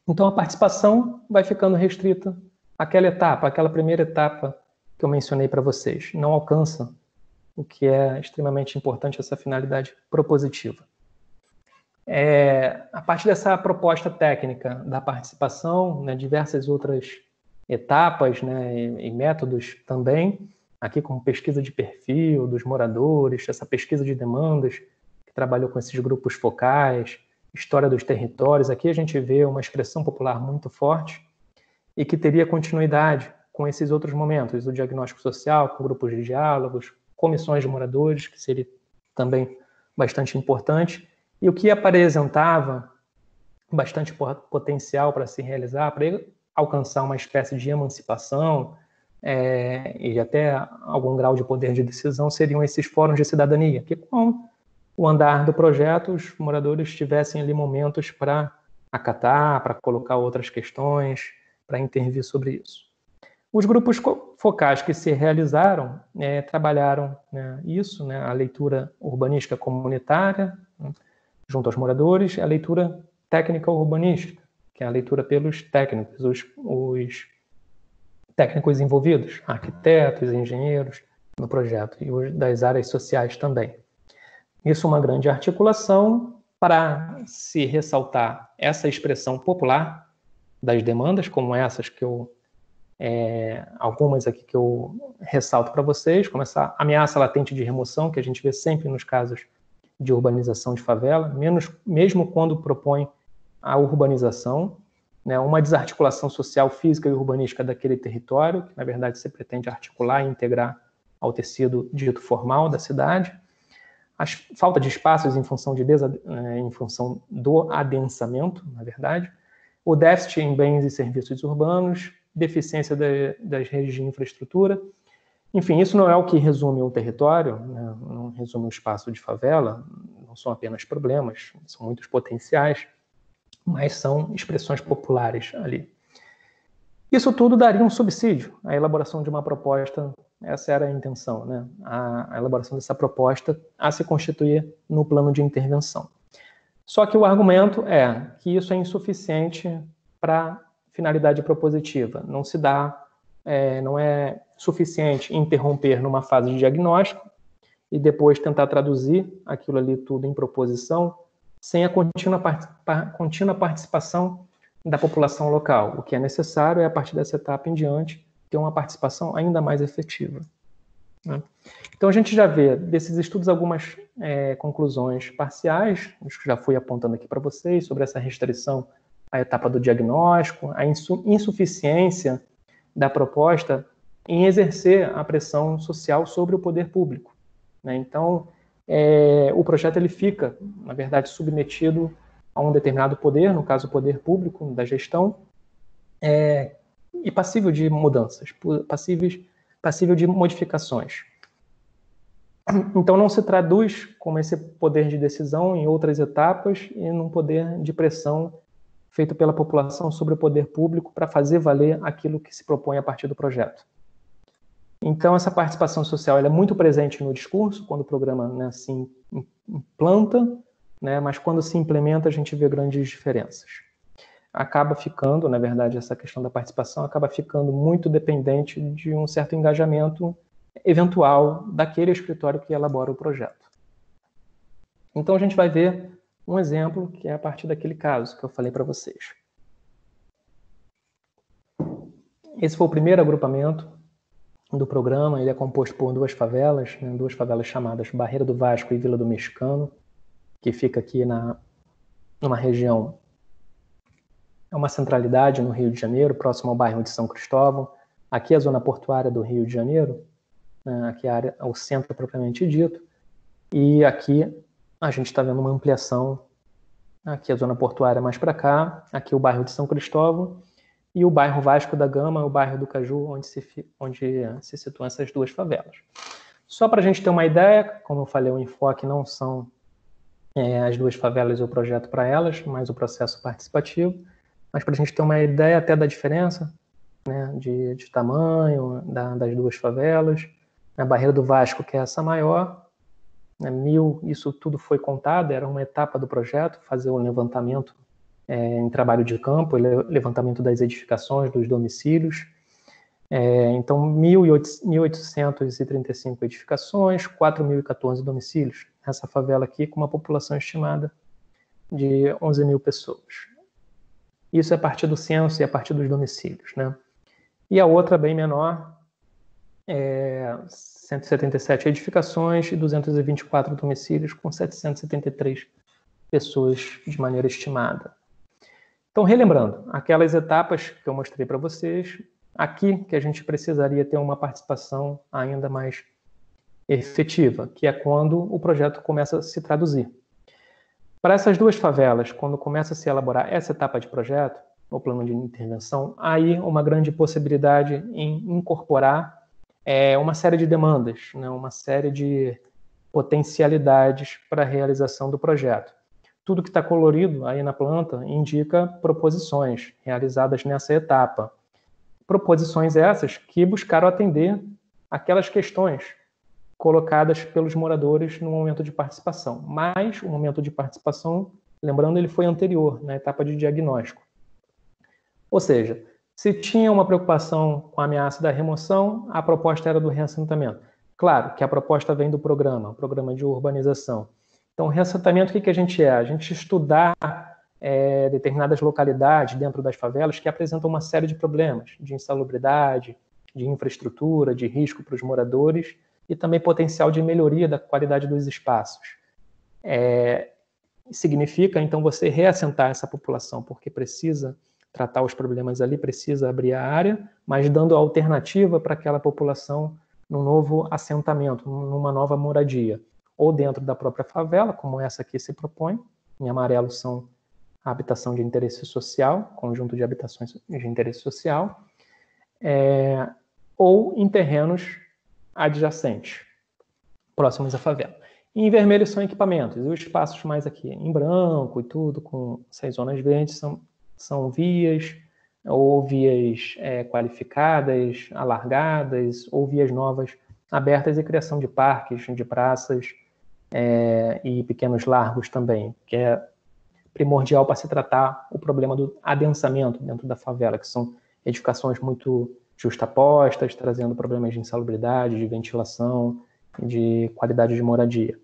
Então, a participação vai ficando restrita àquela etapa, àquela primeira etapa que eu mencionei para vocês. Não alcança o que é extremamente importante, essa finalidade propositiva. A partir dessa proposta técnica da participação, né, diversas outras etapas, né, e métodos também, aqui como pesquisa de perfil dos moradores, essa pesquisa de demandas, que trabalhou com esses grupos focais, história dos territórios, aqui a gente vê uma expressão popular muito forte e que teria continuidade com esses outros momentos, o diagnóstico social, com grupos de diálogos, comissões de moradores, que seria também bastante importante, e o que apresentava bastante potencial para se realizar, para alcançar uma espécie de emancipação e até algum grau de poder de decisão, seriam esses fóruns de cidadania, que com o andar do projeto, os moradores tivessem ali momentos para acatar, para colocar outras questões, para intervir sobre isso. Os grupos focais que se realizaram trabalharam isso, a leitura urbanística comunitária, junto aos moradores, a leitura técnica urbanística, que é a leitura pelos técnicos, os técnicos envolvidos, arquitetos, engenheiros no projeto, e os das áreas sociais também. Isso é uma grande articulação para se ressaltar essa expressão popular das demandas, como essas que eu algumas aqui que eu ressalto para vocês, como essa ameaça latente de remoção, que a gente vê sempre nos casos de urbanização de favela, mesmo quando propõe a urbanização, uma desarticulação social, física e urbanística daquele território, que na verdade se pretende articular e integrar ao tecido dito formal da cidade, a falta de espaços em função do adensamento, na verdade, o déficit em bens e serviços urbanos, deficiência das redes de infraestrutura. Enfim, isso não é o que resume o território, não resume o espaço de favela, não são apenas problemas, são muitos potenciais, mas são expressões populares ali. Isso tudo daria um subsídio à elaboração de uma proposta, essa era a intenção, a elaboração dessa proposta a se constituir no plano de intervenção. Só que o argumento é que isso é insuficiente para finalidade propositiva, não se dá, não é suficiente interromper numa fase de diagnóstico e depois tentar traduzir aquilo ali tudo em proposição sem a contínua participação da população local. O que é necessário é, a partir dessa etapa em diante, ter uma participação ainda mais efetiva. Então, a gente já vê desses estudos algumas conclusões parciais, os que já fui apontando aqui para vocês, sobre essa restrição à etapa do diagnóstico, a insuficiência da proposta em exercer a pressão social sobre o poder público. Então, o projeto ele fica, na verdade, submetido a um determinado poder, no caso o poder público da gestão, e passível de mudanças, passível de modificações. Então não se traduz como esse poder de decisão em outras etapas e num poder de pressão feito pela população sobre o poder público para fazer valer aquilo que se propõe a partir do projeto. Então essa participação social ela é muito presente no discurso, quando o programa se implanta, mas quando se implementa a gente vê grandes diferenças. Acaba ficando, na verdade, essa questão da participação acaba ficando muito dependente de um certo engajamento eventual daquele escritório que elabora o projeto. Então a gente vai ver um exemplo que é a partir daquele caso que eu falei para vocês. Esse foi o primeiro agrupamento do programa, ele é composto por duas favelas chamadas Barreira do Vasco e Vila do Mexicano, que fica aqui numa região, é uma centralidade no Rio de Janeiro, próximo ao bairro de São Cristóvão. Aqui é a zona portuária do Rio de Janeiro, aqui é o centro propriamente dito, e aqui a gente está vendo uma ampliação, aqui a zona portuária mais para cá, aqui o bairro de São Cristóvão, e o bairro Vasco da Gama, o bairro do Caju, onde se situam essas duas favelas. Só para a gente ter uma ideia, como eu falei, o enfoque não são as duas favelas e o projeto para elas, mas o processo participativo, mas para a gente ter uma ideia até da diferença de tamanho das duas favelas. A Barreira do Vasco, que é essa maior, 1000, isso tudo foi contado, era uma etapa do projeto, fazer o levantamento em trabalho de campo, levantamento das edificações, dos domicílios. Então, 1.835 edificações, 4.014 domicílios. Essa favela aqui com uma população estimada de 11.000 pessoas. Isso é a partir do censo e a partir dos domicílios, E a outra, bem menor, 177 edificações e 224 domicílios com 773 pessoas de maneira estimada. Então, relembrando, aquelas etapas que eu mostrei para vocês, aqui que a gente precisaria ter uma participação ainda mais efetiva, que é quando o projeto começa a se traduzir. Para essas duas favelas, quando começa a se elaborar essa etapa de projeto, o plano de intervenção, aí uma grande possibilidade em incorporar uma série de demandas, né, uma série de potencialidades para a realização do projeto. Tudo que está colorido aí na planta indica proposições realizadas nessa etapa. Proposições essas que buscaram atender aquelas questões colocadas pelos moradores no momento de participação. Mas o momento de participação, lembrando, ele foi anterior, na etapa de diagnóstico. Ou seja, se tinha uma preocupação com a ameaça da remoção, a proposta era do reassentamento. Claro que a proposta vem do programa, o programa de urbanização. Então, o reassentamento, o que a gente é? A gente estudar determinadas localidades dentro das favelas que apresentam uma série de problemas de insalubridade, de infraestrutura, de risco para os moradores e também potencial de melhoria da qualidade dos espaços. Significa, então, você reassentar essa população, porque precisa tratar os problemas ali, precisa abrir a área, mas dando alternativa para aquela população num novo assentamento, numa nova moradia, ou dentro da própria favela, como essa aqui se propõe. Em amarelo são a habitação de interesse social, conjunto de habitações de interesse social, ou em terrenos adjacentes, próximos à favela. E em vermelho são equipamentos, e os espaços mais aqui em branco e tudo, com essas zonas verdes, são vias, ou vias qualificadas, alargadas, ou vias novas, abertas, e criação de parques, de praças e pequenos largos também, que é primordial para se tratar o problema do adensamento dentro da favela, que são edificações muito justapostas, trazendo problemas de insalubridade, de ventilação, de qualidade de moradia.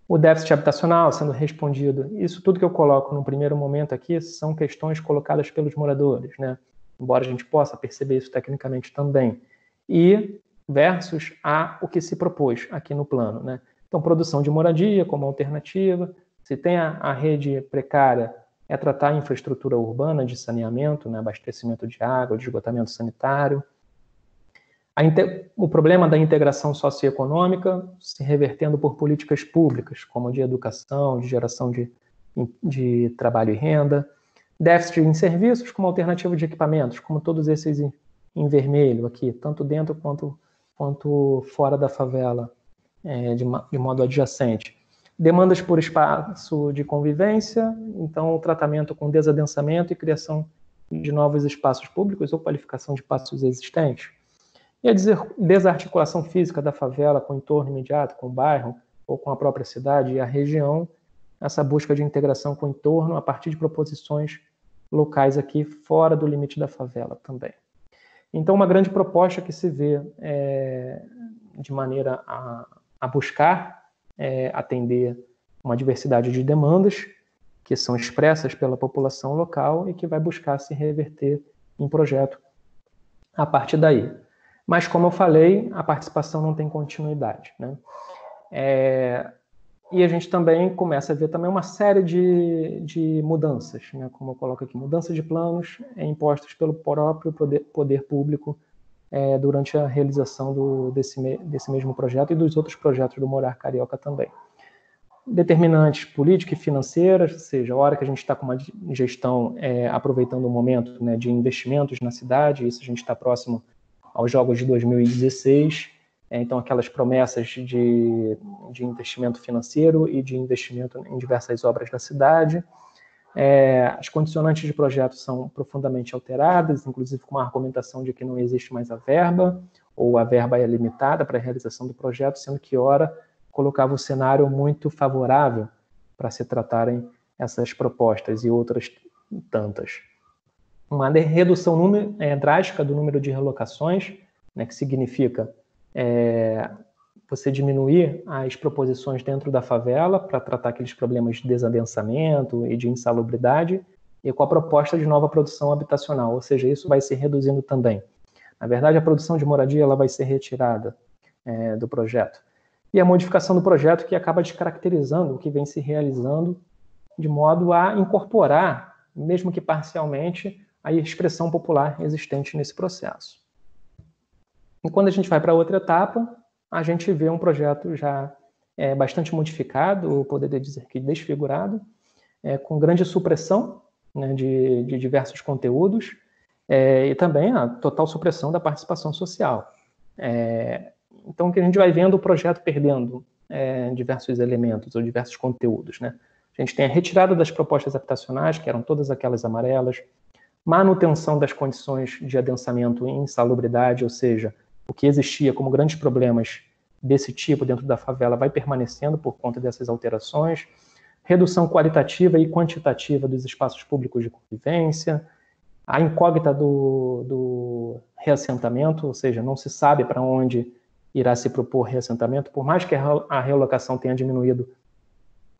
O déficit habitacional sendo respondido, isso tudo que eu coloco no primeiro momento aqui são questões colocadas pelos moradores, né? Embora a gente possa perceber isso tecnicamente também. E versus o que se propôs aqui no plano, né? Então, produção de moradia como alternativa. Se tem a rede precária, é tratar a infraestrutura urbana de saneamento, né? Abastecimento de água, de esgotamento sanitário. O problema da integração socioeconômica se revertendo por políticas públicas, como de educação, de geração de trabalho e renda. Déficit em serviços como alternativa de equipamentos, como todos esses em vermelho aqui, tanto dentro quanto fora da favela, de modo adjacente. Demandas por espaço de convivência, então o tratamento com desadensamento e criação de novos espaços públicos ou qualificação de espaços existentes. E a desarticulação física da favela com o entorno imediato, com o bairro ou com a própria cidade e a região, essa busca de integração com o entorno a partir de proposições locais aqui fora do limite da favela também. Então, uma grande proposta que se vê de maneira a buscar atender uma diversidade de demandas que são expressas pela população local e que vai buscar se reverter em projeto a partir daí. Mas, como eu falei, a participação não tem continuidade, né? E a gente também começa a ver também uma série de mudanças, né? Como eu coloco aqui, mudanças de planos impostos pelo próprio poder público durante a realização desse mesmo projeto e dos outros projetos do Morar Carioca também. Determinantes políticas e financeiras, ou seja, a hora que a gente está com uma gestão aproveitando o momento, né, de investimentos na cidade, isso a gente está próximo aos Jogos de 2016, então aquelas promessas de investimento financeiro e de investimento em diversas obras da cidade. As condicionantes de projeto são profundamente alteradas, inclusive com uma argumentação de que não existe mais a verba, ou a verba é limitada para a realização do projeto, sendo que ora colocava o cenário muito favorável para se tratarem essas propostas e outras tantas. Uma redução drástica do número de relocações, né, que significa você diminuir as proposições dentro da favela para tratar aqueles problemas de desadensamento e de insalubridade, e com a proposta de nova produção habitacional, ou seja, isso vai se reduzindo também. Na verdade, a produção de moradia ela vai ser retirada do projeto. E a modificação do projeto que acaba descaracterizando o que vem se realizando de modo a incorporar, mesmo que parcialmente, a expressão popular existente nesse processo. E quando a gente vai para outra etapa, a gente vê um projeto já bastante modificado, ou poderia dizer que desfigurado, com grande supressão, né, de diversos conteúdos, e também a total supressão da participação social. Então, que a gente vai vendo o projeto perdendo diversos elementos ou diversos conteúdos, né? A gente tem a retirada das propostas habitacionais, que eram todas aquelas amarelas, manutenção das condições de adensamento e insalubridade, ou seja, o que existia como grandes problemas desse tipo dentro da favela vai permanecendo por conta dessas alterações, redução qualitativa e quantitativa dos espaços públicos de convivência, a incógnita do reassentamento, ou seja, não se sabe para onde irá se propor reassentamento, por mais que a realocação tenha diminuído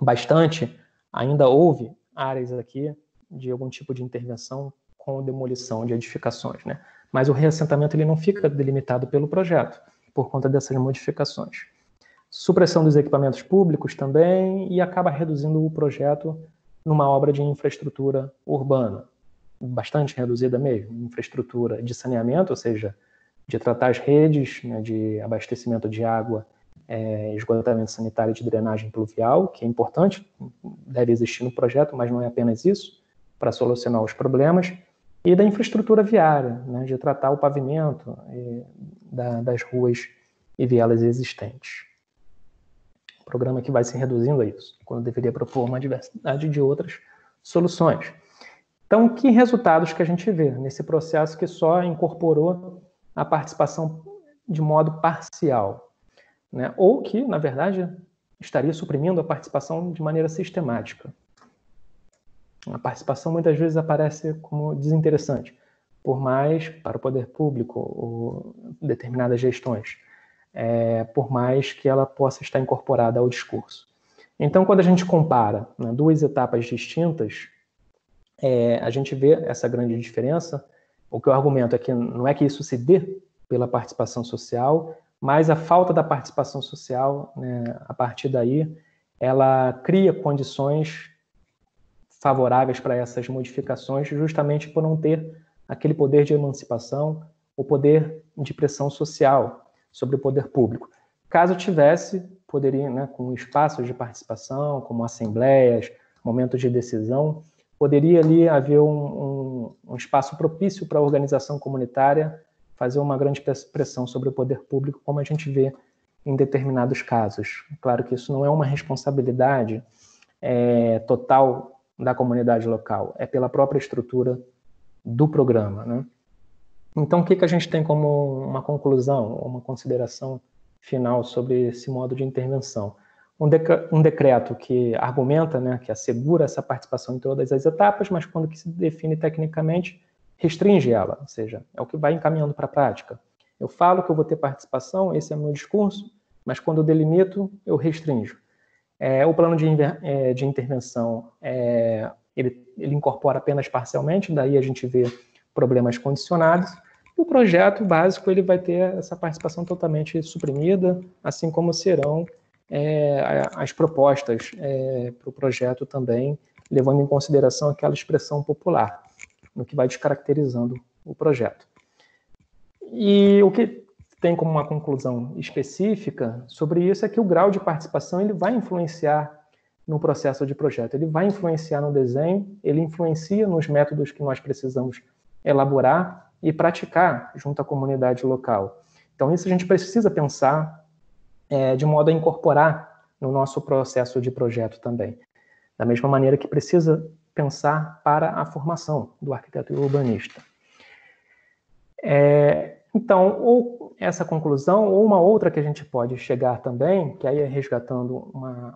bastante, ainda houve áreas aqui de algum tipo de intervenção com demolição de edificações, né? Mas o reassentamento ele não fica delimitado pelo projeto, por conta dessas modificações. Supressão dos equipamentos públicos também, e acaba reduzindo o projeto numa obra de infraestrutura urbana, bastante reduzida mesmo, infraestrutura de saneamento, ou seja, de tratar as redes, né, de abastecimento de água, esgotamento sanitário e de drenagem pluvial, que é importante, deve existir no projeto, mas não é apenas isso, para solucionar os problemas, e da infraestrutura viária, né, de tratar o pavimento das ruas e vielas existentes. Um programa que vai se reduzindo a isso, quando deveria propor uma diversidade de outras soluções. Então, que resultados que a gente vê nesse processo que só incorporou a participação de modo parcial, né? Ou que, na verdade, estaria suprimindo a participação de maneira sistemática. A participação muitas vezes aparece como desinteressante, por mais, para o poder público ou determinadas gestões, por mais que ela possa estar incorporada ao discurso. Então, quando a gente compara, né, duas etapas distintas, a gente vê essa grande diferença. O que eu argumento é que não é que isso se dê pela participação social, mas a falta da participação social, né, a partir daí, ela cria condições favoráveis para essas modificações, justamente por não ter aquele poder de emancipação, o poder de pressão social sobre o poder público. Caso tivesse, poderia, né, com espaços de participação, como assembleias, momentos de decisão, poderia ali haver um espaço propício para a organização comunitária fazer uma grande pressão sobre o poder público, como a gente vê em determinados casos. Claro que isso não é uma responsabilidade total da comunidade local, é pela própria estrutura do programa, né? Então, o que a gente tem como uma conclusão, uma consideração final sobre esse modo de intervenção? Um decreto que argumenta, né, que assegura essa participação em todas as etapas, mas quando que se define tecnicamente, restringe ela, ou seja, é o que vai encaminhando para a prática. Eu falo que eu vou ter participação, esse é o meu discurso, mas quando eu delimito, eu restringo. O plano de intervenção, ele incorpora apenas parcialmente, daí a gente vê problemas condicionados, e o projeto básico ele vai ter essa participação totalmente suprimida, assim como serão as propostas para o projeto também, levando em consideração aquela expressão popular, no que vai descaracterizando o projeto. E o que tem como uma conclusão específica sobre isso é que o grau de participação ele vai influenciar no processo de projeto, ele vai influenciar no desenho, ele influencia nos métodos que nós precisamos elaborar e praticar junto à comunidade local. Então, isso a gente precisa pensar de modo a incorporar no nosso processo de projeto também. Da mesma maneira que precisa pensar para a formação do arquiteto e urbanista. Então, ou essa conclusão, ou uma outra que a gente pode chegar também, que aí é resgatando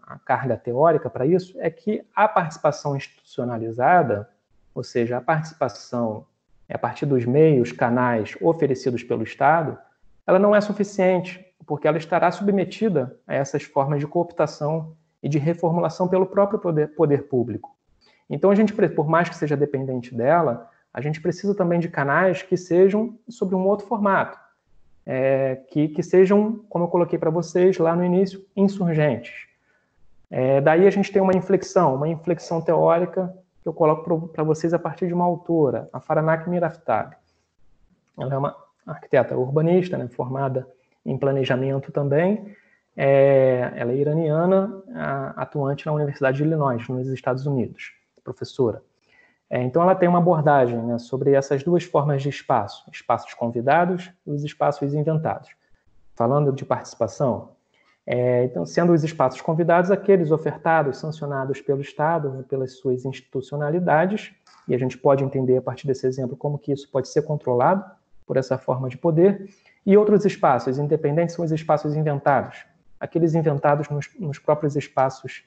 a carga teórica para isso, é que a participação institucionalizada, ou seja, a participação a partir dos meios, canais oferecidos pelo Estado, ela não é suficiente, porque ela estará submetida a essas formas de cooptação e de reformulação pelo próprio poder público. Então, a gente, por mais que seja dependente dela, a gente precisa também de canais que sejam sobre um outro formato, que sejam, como eu coloquei para vocês lá no início, insurgentes. Daí a gente tem uma inflexão teórica que eu coloco para vocês a partir de uma autora, a Faranak Miraftab. Ela é uma arquiteta urbanista, né, formada em planejamento também. Ela é iraniana, atuante na Universidade de Illinois, nos Estados Unidos, professora. Então, ela tem uma abordagem, né, sobre essas duas formas de espaço, espaços convidados e os espaços inventados. Falando de participação, então, sendo os espaços convidados aqueles ofertados, sancionados pelo Estado, pelas suas institucionalidades, e a gente pode entender a partir desse exemplo como que isso pode ser controlado por essa forma de poder, e outros espaços independentes são os espaços inventados, aqueles inventados nos próprios espaços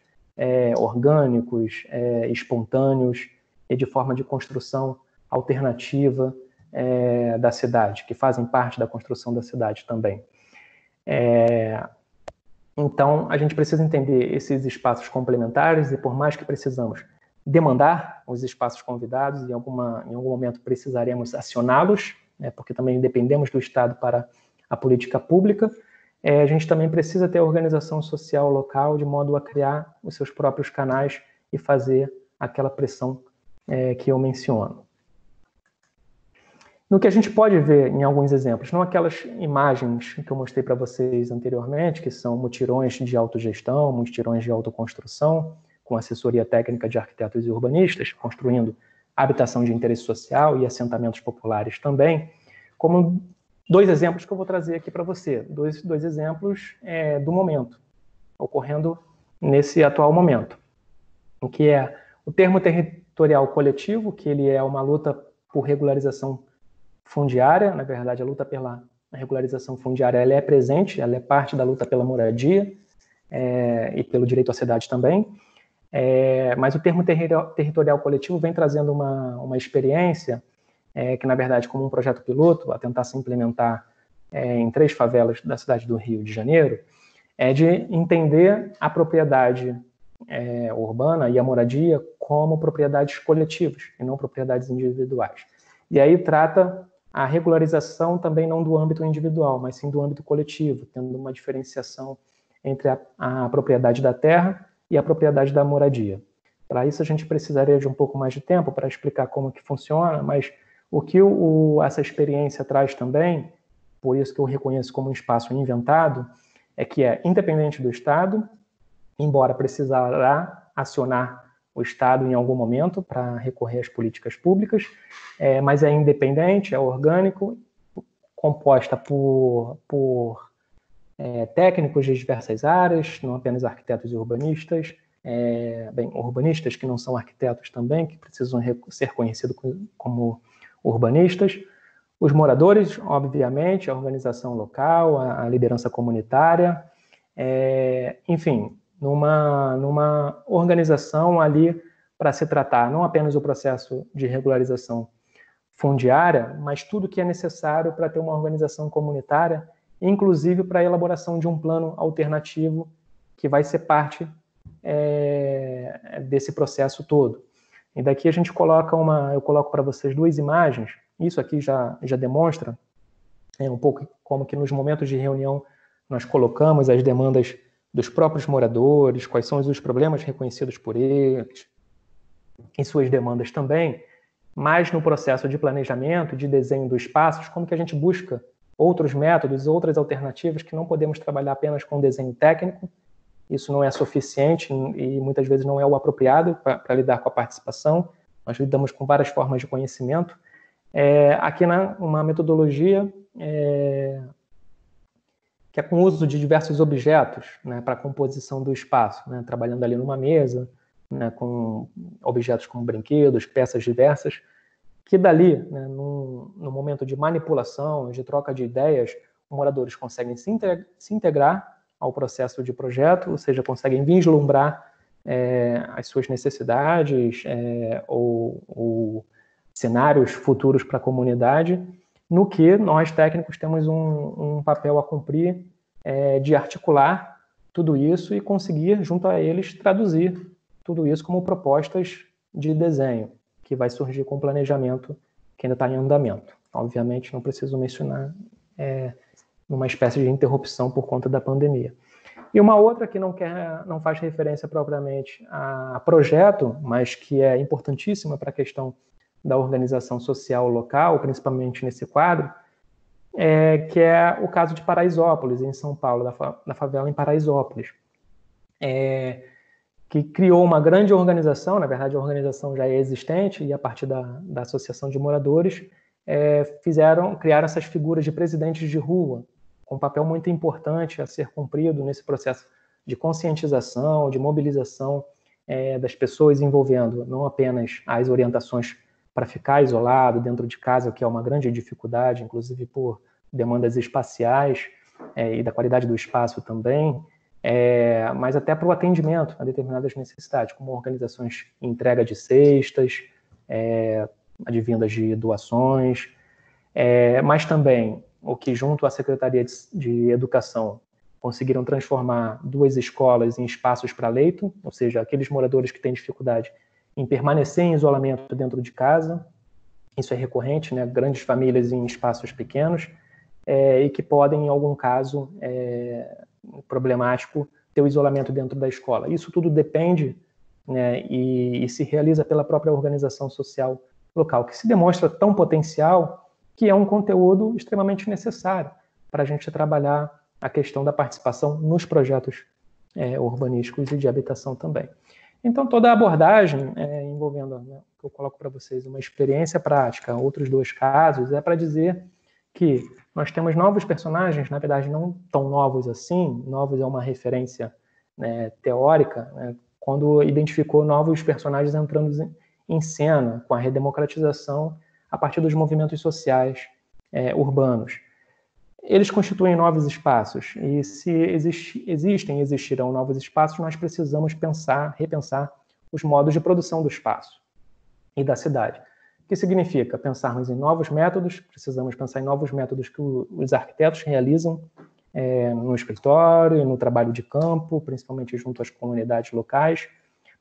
orgânicos, espontâneos, e de forma de construção alternativa da cidade, que fazem parte da construção da cidade também. Então, a gente precisa entender esses espaços complementares e, por mais que precisamos demandar os espaços convidados, em algum momento precisaremos acioná-los, né, porque também dependemos do Estado para a política pública, a gente também precisa ter a organização social local de modo a criar os seus próprios canais e fazer aquela pressão que eu menciono. No que a gente pode ver em alguns exemplos, não aquelas imagens que eu mostrei para vocês anteriormente, que são mutirões de autogestão, mutirões de autoconstrução, com assessoria técnica de arquitetos e urbanistas, construindo habitação de interesse social e assentamentos populares também, como dois exemplos que eu vou trazer aqui para você, dois exemplos do momento, ocorrendo nesse atual momento, o que é o termo territorial coletivo, que ele é uma luta por regularização fundiária. Na verdade, a luta pela regularização fundiária ela é presente, ela é parte da luta pela moradia e pelo direito à cidade também, mas o termo territorial coletivo vem trazendo uma experiência que, na verdade, como um projeto piloto, a tentar se implementar em 3 favelas da cidade do Rio de Janeiro, de entender a propriedade urbana e a moradia como propriedades coletivas e não propriedades individuais. E aí trata a regularização também não do âmbito individual, mas sim do âmbito coletivo, tendo uma diferenciação entre a propriedade da terra e a propriedade da moradia. Para isso a gente precisaria de um pouco mais de tempo para explicar como que funciona, mas o que essa experiência traz também, por isso que eu reconheço como um espaço inventado, é que é independente do Estado, embora precisará acionar o Estado em algum momento para recorrer às políticas públicas, mas é independente, é orgânico, composta por técnicos de diversas áreas, não apenas arquitetos e urbanistas, urbanistas que não são arquitetos também, que precisam ser conhecidos como urbanistas, os moradores, obviamente, a organização local, a liderança comunitária, enfim, numa organização ali para se tratar não apenas o processo de regularização fundiária, mas tudo que é necessário para ter uma organização comunitária, inclusive para a elaboração de um plano alternativo que vai ser parte desse processo todo. E daqui a gente eu coloco para vocês 2 imagens. Isso aqui já demonstra um pouco como que nos momentos de reunião nós colocamos as demandas dos próprios moradores, quais são os problemas reconhecidos por eles, em suas demandas também, mas no processo de planejamento, de desenho dos espaços, como que a gente busca outros métodos, outras alternativas, que não podemos trabalhar apenas com desenho técnico, isso não é suficiente e muitas vezes não é o apropriado para lidar com a participação, nós lidamos com várias formas de conhecimento. Aqui uma metodologia que é com o uso de diversos objetos, né, para a composição do espaço, né, trabalhando ali numa mesa, né, com objetos como brinquedos, peças diversas, que dali, né, no momento de manipulação, de troca de ideias, os moradores conseguem se integrar ao processo de projeto, ou seja, conseguem vislumbrar as suas necessidades ou cenários futuros para a comunidade, no que nós, técnicos, temos um papel a cumprir de articular tudo isso e conseguir, junto a eles, traduzir tudo isso como propostas de desenho, que vai surgir com o planejamento que ainda está em andamento. Obviamente, não preciso mencionar numa espécie de interrupção por conta da pandemia. E uma outra que não faz referência propriamente a projeto, mas que é importantíssima para a questão da organização social local, principalmente nesse quadro, que é o caso de Paraisópolis, em São Paulo, da favela em Paraisópolis, que criou uma grande organização. Na verdade, a organização já é existente, e a partir da Associação de Moradores, criaram essas figuras de presidentes de rua, com um papel muito importante a ser cumprido nesse processo de conscientização, de mobilização das pessoas, envolvendo não apenas as orientações para ficar isolado dentro de casa, que é uma grande dificuldade, inclusive por demandas espaciais e da qualidade do espaço também, mas até para o atendimento a determinadas necessidades, como organizações de entrega de cestas, advindas de doações, mas também o que, junto à Secretaria de Educação, conseguiram transformar 2 escolas em espaços para leito, ou seja, aqueles moradores que têm dificuldade em permanecer em isolamento dentro de casa. Isso é recorrente, né? Grandes famílias em espaços pequenos, e que podem, em algum caso problemático, ter o isolamento dentro da escola. Isso tudo depende, né, e se realiza pela própria organização social local, que se demonstra tão potencial que é um conteúdo extremamente necessário para a gente trabalhar a questão da participação nos projetos urbanísticos e de habitação também. Então, toda a abordagem envolvendo, né, que eu coloco para vocês, uma experiência prática, outros 2 casos, é para dizer que nós temos novos personagens, na verdade não tão novos assim, novos é uma referência, né, teórica, né, quando identificou novos personagens entrando em cena com a redemocratização a partir dos movimentos sociais urbanos. Eles constituem novos espaços, e se existirão novos espaços, nós precisamos repensar os modos de produção do espaço e da cidade. O que significa? Pensarmos em novos métodos, precisamos pensar em novos métodos que os arquitetos realizam no escritório, no trabalho de campo, principalmente junto às comunidades locais,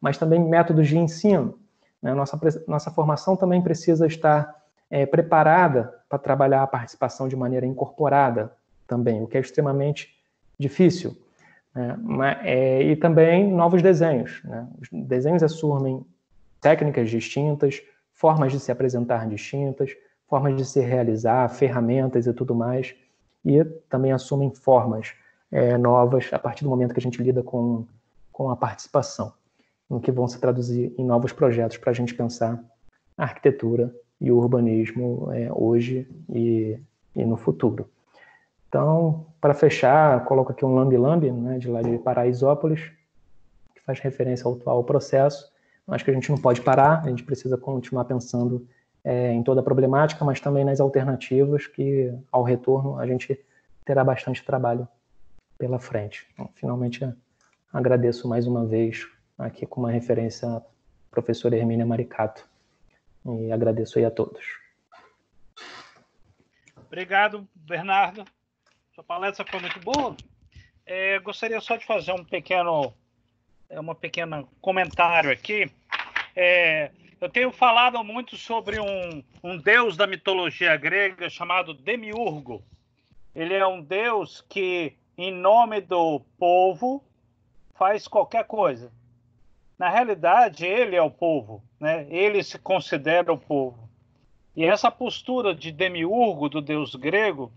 mas também métodos de ensino. Né? Nossa formação também precisa estar preparada para trabalhar a participação de maneira incorporada também, o que é extremamente difícil. Né? E também novos desenhos. Né? Os desenhos assumem técnicas distintas, formas de se apresentar distintas, formas de se realizar, ferramentas e tudo mais, e também assumem formas novas a partir do momento que a gente lida com a participação, no que vão se traduzir em novos projetos para a gente pensar a arquitetura e o urbanismo hoje e no futuro. Então, para fechar, coloco aqui um lambe-lambe, né, de lá de Paraisópolis, que faz referência ao atual processo. Acho que a gente não pode parar, a gente precisa continuar pensando em toda a problemática, mas também nas alternativas, que ao retorno a gente terá bastante trabalho pela frente. Então, finalmente, agradeço mais uma vez, aqui com uma referência à professora Hermínia Maricato. E agradeço aí a todos. Obrigado, Bernardo. Sua palestra foi muito boa. Gostaria só de fazer um pequeno comentário aqui. Eu tenho falado muito sobre um deus da mitologia grega chamado Demiurgo. Ele é um deus que, em nome do povo, faz qualquer coisa. Na realidade, ele é o povo, né? Ele se considera o povo. E essa postura de Demiurgo, do deus grego,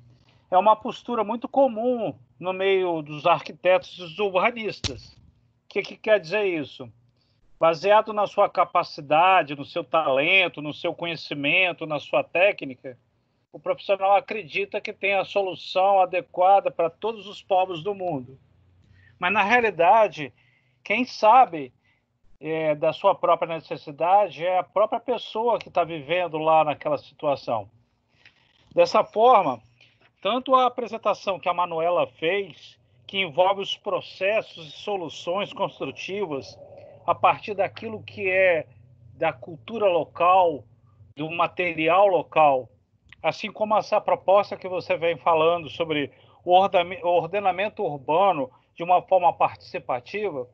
é uma postura muito comum no meio dos arquitetos e dos urbanistas. O que quer dizer isso? Baseado na sua capacidade, no seu talento, no seu conhecimento, na sua técnica, o profissional acredita que tem a solução adequada para todos os povos do mundo. Mas, na realidade, quem sabe da sua própria necessidade é a própria pessoa que está vivendo lá naquela situação. Dessa forma, tanto a apresentação que a Manuela fez, que envolve os processos e soluções construtivas a partir daquilo que é da cultura local, do material local, assim como essa proposta que você vem falando sobre o ordenamento urbano de uma forma participativa,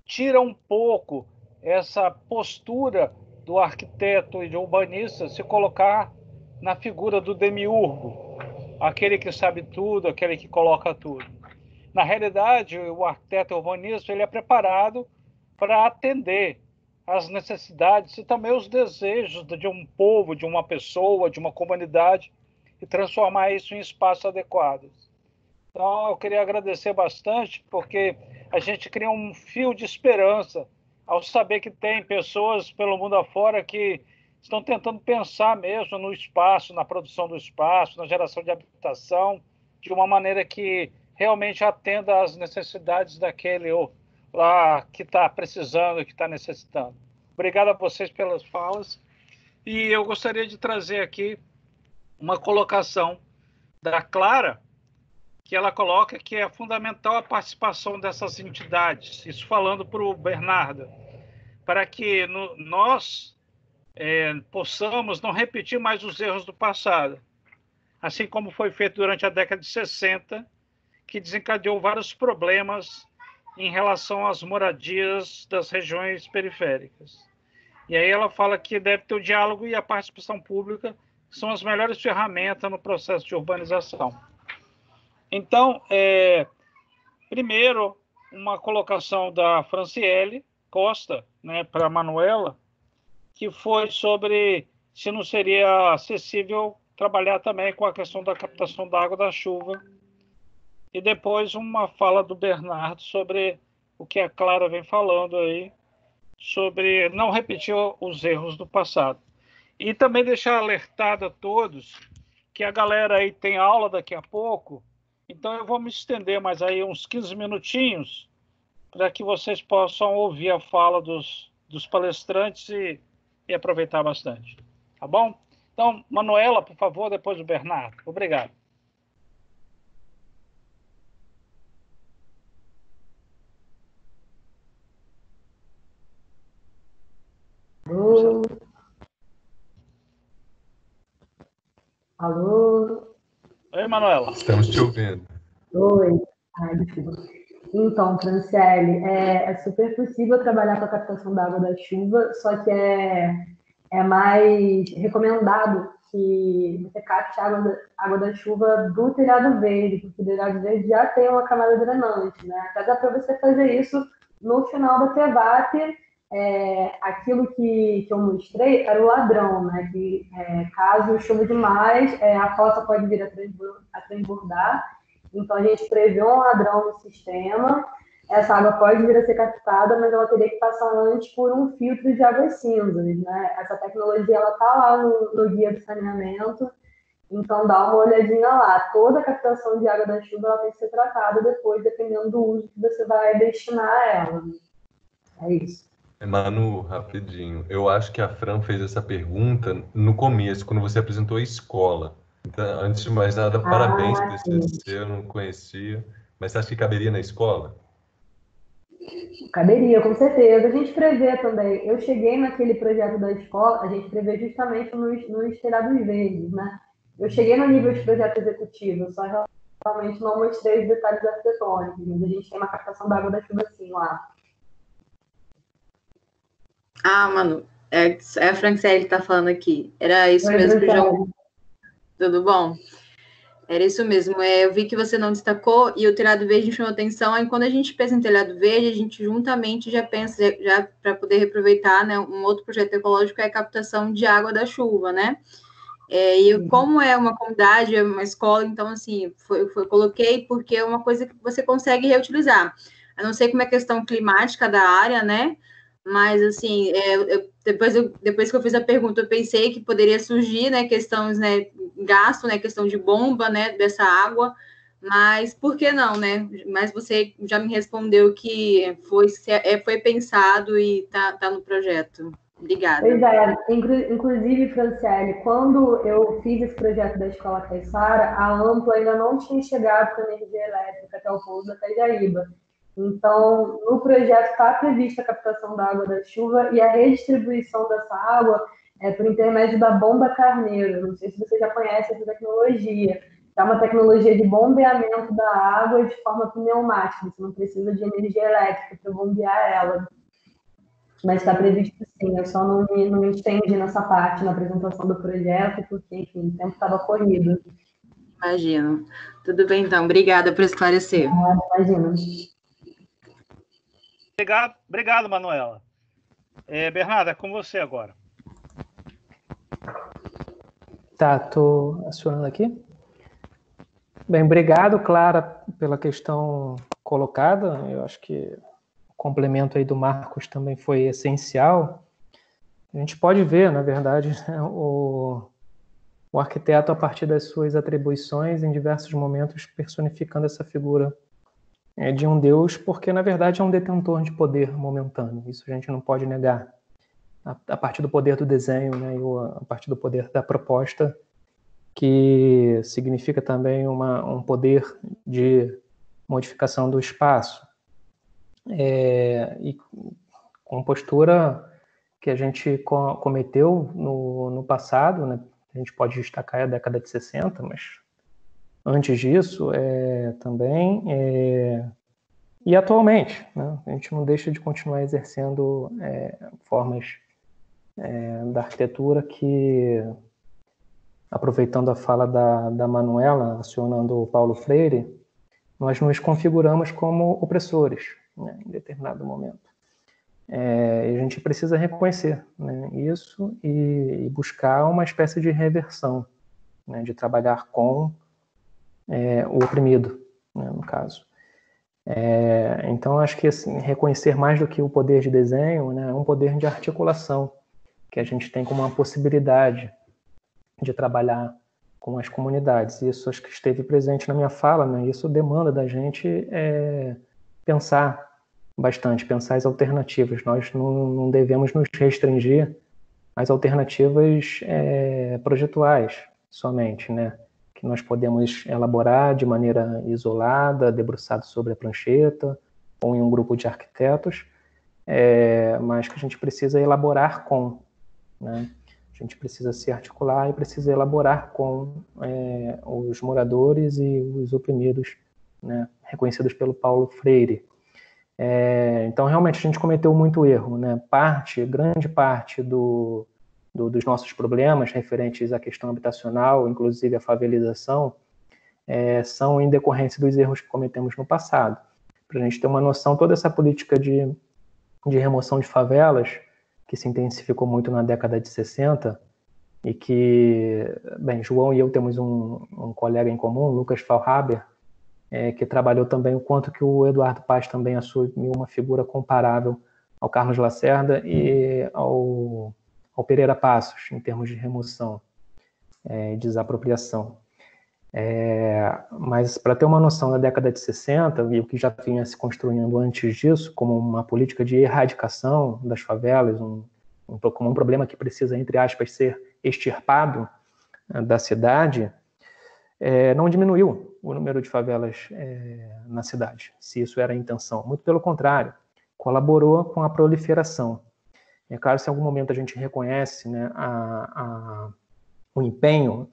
tira um pouco essa postura do arquiteto e do urbanista se colocar na figura do demiurgo, aquele que sabe tudo, aquele que coloca tudo. Na realidade, o arquiteto urbanista ele é preparado para atender às necessidades e também os desejos de um povo, de uma pessoa, de uma comunidade e transformar isso em espaços adequados. Então, eu queria agradecer bastante, porque a gente cria um fio de esperança ao saber que tem pessoas pelo mundo afora que estão tentando pensar mesmo no espaço, na produção do espaço, na geração de habitação, de uma maneira que realmente atenda às necessidades daquele lá que está precisando, que está necessitando. Obrigado a vocês pelas falas. E eu gostaria de trazer aqui uma colocação da Clara, que ela coloca que é fundamental a participação dessas entidades, isso falando para o Bernardo, para que nós possamos não repetir mais os erros do passado, assim como foi feito durante a década de 60, que desencadeou vários problemas em relação às moradias das regiões periféricas. E aí ela fala que deve ter o diálogo e a participação pública, que são as melhores ferramentas no processo de urbanização. Então, primeiro, uma colocação da Franciele Costa, né, para a Manuela, que foi sobre se não seria acessível trabalhar também com a questão da captação da água da chuva. E depois uma fala do Bernardo sobre o que a Clara vem falando aí, sobre não repetir os erros do passado. E também deixar alertado a todos que a galera aí tem aula daqui a pouco, então eu vou me estender mais aí uns 15 minutinhos para que vocês possam ouvir a fala dos palestrantes e aproveitar bastante. Tá bom? Então, Manuela, por favor, depois o Bernardo. Obrigado. Alô? Alô? Oi, Manuela. Estamos te ouvindo. Oi. Ai, desculpa. Então, Franciele, é super possível trabalhar com a captação da água da chuva, só que é mais recomendado que você capte água da chuva do telhado verde, porque o telhado verde já tem uma camada drenante, né? Até dá para você fazer isso no final da TEVAP. Aquilo que eu mostrei era o ladrão, né? Que caso chova demais, a fossa pode vir a transbordar. Então a gente prevê um ladrão no sistema. Essa água pode vir a ser captada, mas ela teria que passar antes por um filtro de águas cinzas, né? Essa tecnologia ela está lá no guia do saneamento. Então dá uma olhadinha lá. Toda a captação de água da chuva ela tem que ser tratada depois, dependendo do uso que você vai destinar a ela. É isso. Manu, rapidinho. Eu acho que a Fran fez essa pergunta no começo, quando você apresentou a escola. Então, antes de mais nada, parabéns por esse TCC, eu não conhecia. Mas você acha que caberia na escola? Caberia, com certeza. A gente prevê também. Eu cheguei naquele projeto da escola, a gente prevê justamente nos telhados verdes, né? Eu cheguei no nível de projeto executivo, só realmente não mostrei os detalhes arquitetônicos, mas a gente tem uma captação da água da chuva assim lá. Ah, Manu, é a Franciele que está falando aqui. Era isso mesmo que o João... Tudo bom? Era isso mesmo. Eu vi que você não destacou e o telhado verde chamou atenção. Aí quando a gente pensa em telhado verde, a gente juntamente já pensa, já para poder reaproveitar, né? Um outro projeto ecológico é a captação de água da chuva, né? Como é uma comunidade, é uma escola, então, assim, eu coloquei porque é uma coisa que você consegue reutilizar. Eu não sei como é a questão climática da área, né? Mas, assim, depois que eu fiz a pergunta, eu pensei que poderia surgir, né, questões, né, gasto, né, questão de bomba, né, dessa água, mas por que não, né? Mas você já me respondeu que foi pensado e tá no projeto. Obrigada. Pois é, inclusive, Franciele, quando eu fiz esse projeto da Escola Caiçara, a Ampla ainda não tinha chegado com a energia elétrica até o pouso da Jaíba. Então, no projeto está prevista a captação da água da chuva e a redistribuição dessa água por intermédio da bomba Carneiro. Não sei se você já conhece essa tecnologia. É uma tecnologia de bombeamento da água de forma pneumática. Você não precisa de energia elétrica para bombear ela. Mas está previsto sim, eu só não me estendi nessa parte, na apresentação do projeto, porque, enfim, o tempo estava corrido. Imagino. Tudo bem, então. Obrigada por esclarecer. Imagina. Obrigado, Manuela. Bernardo, é com você agora. Tá, estou acionando aqui. Bem, obrigado, Clara, pela questão colocada. Eu acho que o complemento aí do Marcos também foi essencial. A gente pode ver, na verdade, o arquiteto, a partir das suas atribuições, em diversos momentos, personificando essa figura de um Deus, porque, na verdade, é um detentor de poder momentâneo. Isso a gente não pode negar. A partir do poder do desenho, né, e a partir do poder da proposta, que significa também um poder de modificação do espaço. E com postura que a gente cometeu no passado, né, a gente pode destacar a década de 60, mas antes disso também, e atualmente, né, a gente não deixa de continuar exercendo formas da arquitetura que, aproveitando a fala da Manuela, acionando o Paulo Freire, nós nos configuramos como opressores, né, em determinado momento. E a gente precisa reconhecer, né, isso e buscar uma espécie de reversão, né, de trabalhar com o oprimido, né, no caso. Então, acho que assim, reconhecer mais do que o poder de desenho, né, é um poder de articulação, que a gente tem como uma possibilidade de trabalhar com as comunidades. Isso acho que esteve presente na minha fala, né? Isso demanda da gente pensar bastante, pensar as alternativas. Nós não devemos nos restringir às alternativas projetuais somente, né? Que nós podemos elaborar de maneira isolada, debruçado sobre a prancheta, ou em um grupo de arquitetos, mas que a gente precisa elaborar com, né? A gente precisa se articular e precisa elaborar com os moradores e os oprimidos, né, reconhecidos pelo Paulo Freire. Então, realmente, a gente cometeu muito erro, né? Grande parte dos nossos problemas referentes à questão habitacional, inclusive a favelização, são em decorrência dos erros que cometemos no passado. Para a gente ter uma noção, toda essa política de remoção de favelas, que se intensificou muito na década de 60, e que, bem, João e eu temos um colega em comum, Lucas Faulhaber, que trabalhou também o quanto que o Eduardo Paes também assumiu uma figura comparável ao Carlos Lacerda e ao Pereira Passos, em termos de remoção e desapropriação. Mas para ter uma noção da década de 60, e o que já vinha se construindo antes disso, como uma política de erradicação das favelas, como um problema que precisa, entre aspas, ser extirpado da cidade, não diminuiu o número de favelas na cidade, se isso era a intenção. Muito pelo contrário, colaborou com a proliferação. É claro, se em algum momento a gente reconhece, né, o empenho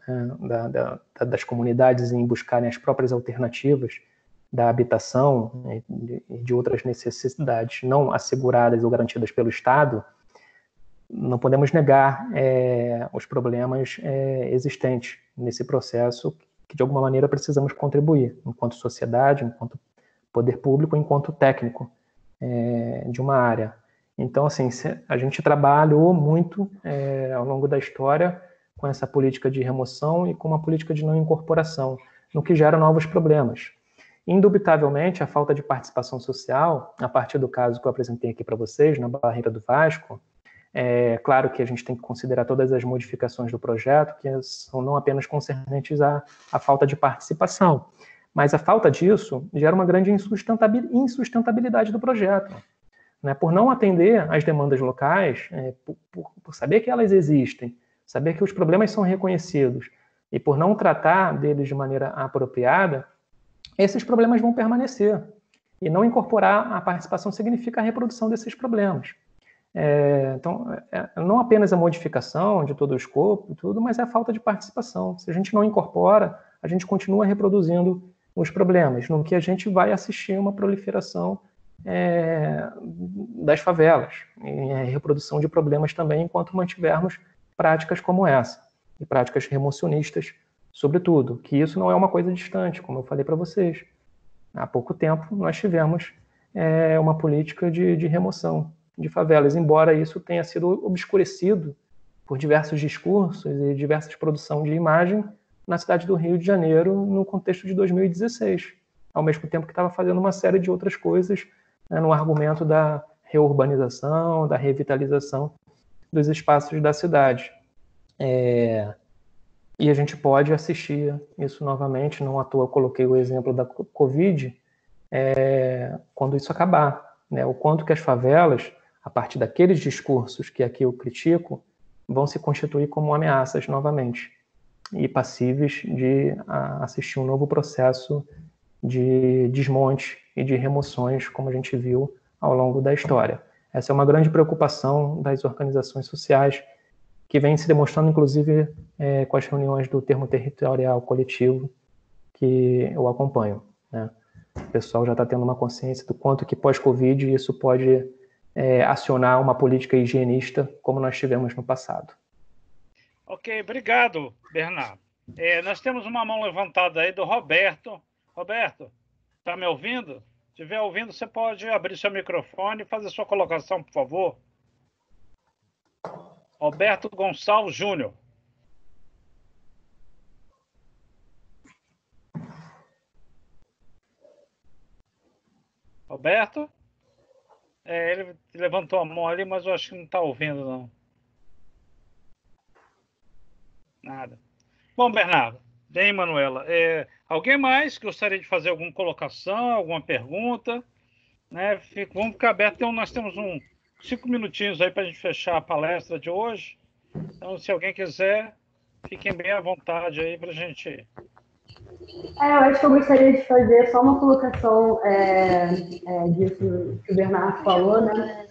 das comunidades em buscarem as próprias alternativas da habitação, né, e de outras necessidades não asseguradas ou garantidas pelo Estado, não podemos negar os problemas existentes nesse processo, que de alguma maneira precisamos contribuir, enquanto sociedade, enquanto poder público, enquanto técnico de uma área. Então, assim, a gente trabalhou muito ao longo da história com essa política de remoção e com uma política de não incorporação, no que gera novos problemas. Indubitavelmente, a falta de participação social, a partir do caso que eu apresentei aqui para vocês, na Barreira do Vasco, claro que a gente tem que considerar todas as modificações do projeto, que são não apenas concernentes à falta de participação, mas a falta disso gera uma grande insustentabilidade do projeto, né? Por não atender às demandas locais, por saber que elas existem, saber que os problemas são reconhecidos, e por não tratar deles de maneira apropriada, esses problemas vão permanecer. E não incorporar a participação significa a reprodução desses problemas. Então, não apenas a modificação de todo o escopo e tudo, mas é a falta de participação. Se a gente não incorpora, a gente continua reproduzindo os problemas, no que a gente vai assistir uma proliferação das favelas, e a reprodução de problemas também, enquanto mantivermos práticas como essa, e práticas remocionistas, sobretudo, que isso não é uma coisa distante, como eu falei para vocês. Há pouco tempo nós tivemos uma política de remoção de favelas, embora isso tenha sido obscurecido por diversos discursos e diversas produções de imagem na cidade do Rio de Janeiro no contexto de 2016, ao mesmo tempo que estava fazendo uma série de outras coisas, né, no argumento da reurbanização, da revitalização dos espaços da cidade. E a gente pode assistir isso novamente, não à toa eu coloquei o exemplo da Covid, quando isso acabar, né? O quanto que as favelas, a partir daqueles discursos que aqui eu critico, vão se constituir como ameaças novamente e passíveis de assistir um novo processo de desmonte e de remoções, como a gente viu ao longo da história. Essa é uma grande preocupação das organizações sociais, que vem se demonstrando, inclusive, com as reuniões do Termo Territorial Coletivo, que eu acompanho, né? O pessoal já está tendo uma consciência do quanto que pós-Covid isso pode acionar uma política higienista, como nós tivemos no passado. Ok, obrigado, Bernardo. Nós temos uma mão levantada aí do Roberto. Roberto, está me ouvindo? Se estiver ouvindo, você pode abrir seu microfone e fazer sua colocação, por favor. Roberto Gonçalves Júnior. Roberto? Ele levantou a mão ali, mas eu acho que não está ouvindo, não. Nada. Bom, Bernardo, bem, Manuela. Alguém mais gostaria de fazer alguma colocação, alguma pergunta? Né? Vamos ficar aberto. Então, nós temos 5 minutinhos aí para a gente fechar a palestra de hoje. Então, se alguém quiser, fiquem bem à vontade aí para a gente... Eu acho que eu gostaria de fazer só uma colocação disso que o Bernardo falou, né?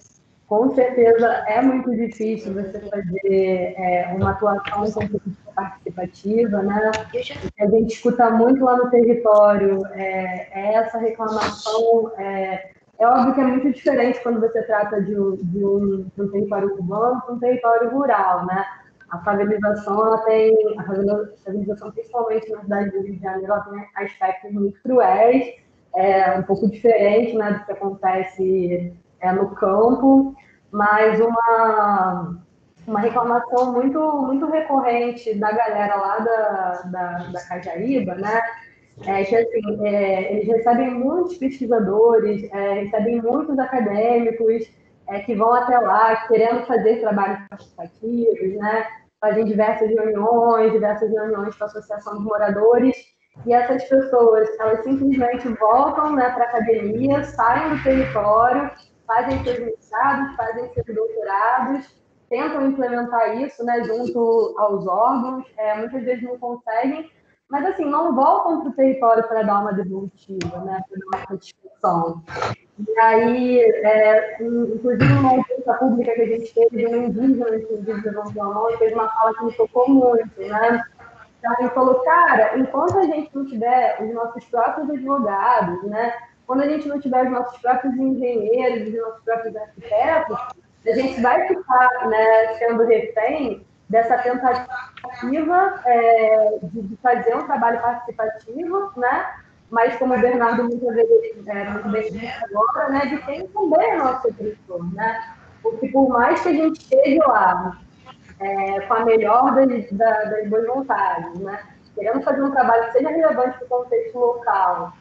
Com certeza é muito difícil você fazer uma atuação com política participativa, né? O que a gente escuta muito lá no território essa reclamação. É óbvio que é muito diferente quando você trata de um território urbano para um território rural, né? A favelização, principalmente na cidade do Rio de Janeiro, ela tem aspectos muito cruéis, um pouco diferente, né, do que acontece no campo, mas uma reclamação muito, muito recorrente da galera lá da Cajaíba, né, que assim, eles recebem muitos pesquisadores, recebem muitos acadêmicos que vão até lá querendo fazer trabalhos participativos, né, fazem diversas reuniões com a Associação dos Moradores, e essas pessoas, elas simplesmente voltam, né, para a academia, saem do território, fazem seus mestrados, fazem seus doutorados, tentam implementar isso, né, junto aos órgãos, muitas vezes não conseguem, mas assim, não voltam para o território para dar uma devolutiva, né, para dar uma satisfação. E aí, inclusive numa audiência pública que a gente teve de um indígena, inclusive, levantou a mão e fez uma fala que me tocou muito, né? Então, ele falou, cara, enquanto a gente não tiver os nossos próprios advogados, né? Quando a gente não tiver os nossos próprios engenheiros, os nossos próprios arquitetos, a gente vai ficar, né, sendo refém dessa tentativa de fazer um trabalho participativo, né? Mas, como o Bernardo muito bem disse agora, né, de quem também é nosso opressor, né? Porque por mais que a gente esteja lá com a melhor das boas vontades, né, querendo fazer um trabalho que seja relevante para o contexto local,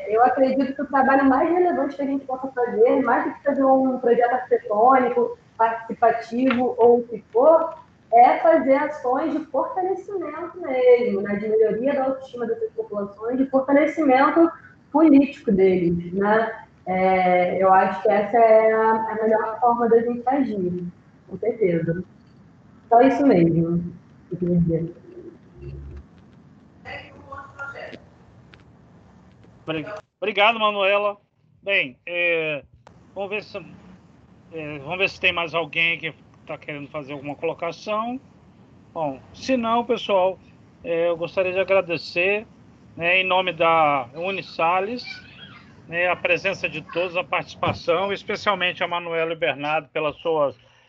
eu acredito que o trabalho mais relevante que a gente possa fazer, mais do que fazer um projeto arquitetônico, participativo ou o que for, é fazer ações de fortalecimento mesmo, né, de melhoria da autoestima dessas populações, de fortalecimento político deles, né? Eu acho que essa é a melhor forma da gente agir, com certeza. Só isso mesmo, eu queria dizer. Obrigado, Manuela. Bem, vamos ver se tem mais alguém que está querendo fazer alguma colocação. Bom, se não, pessoal, eu gostaria de agradecer, né, em nome da Unisales, né, a presença de todos, a participação, especialmente a Manuela e Bernardo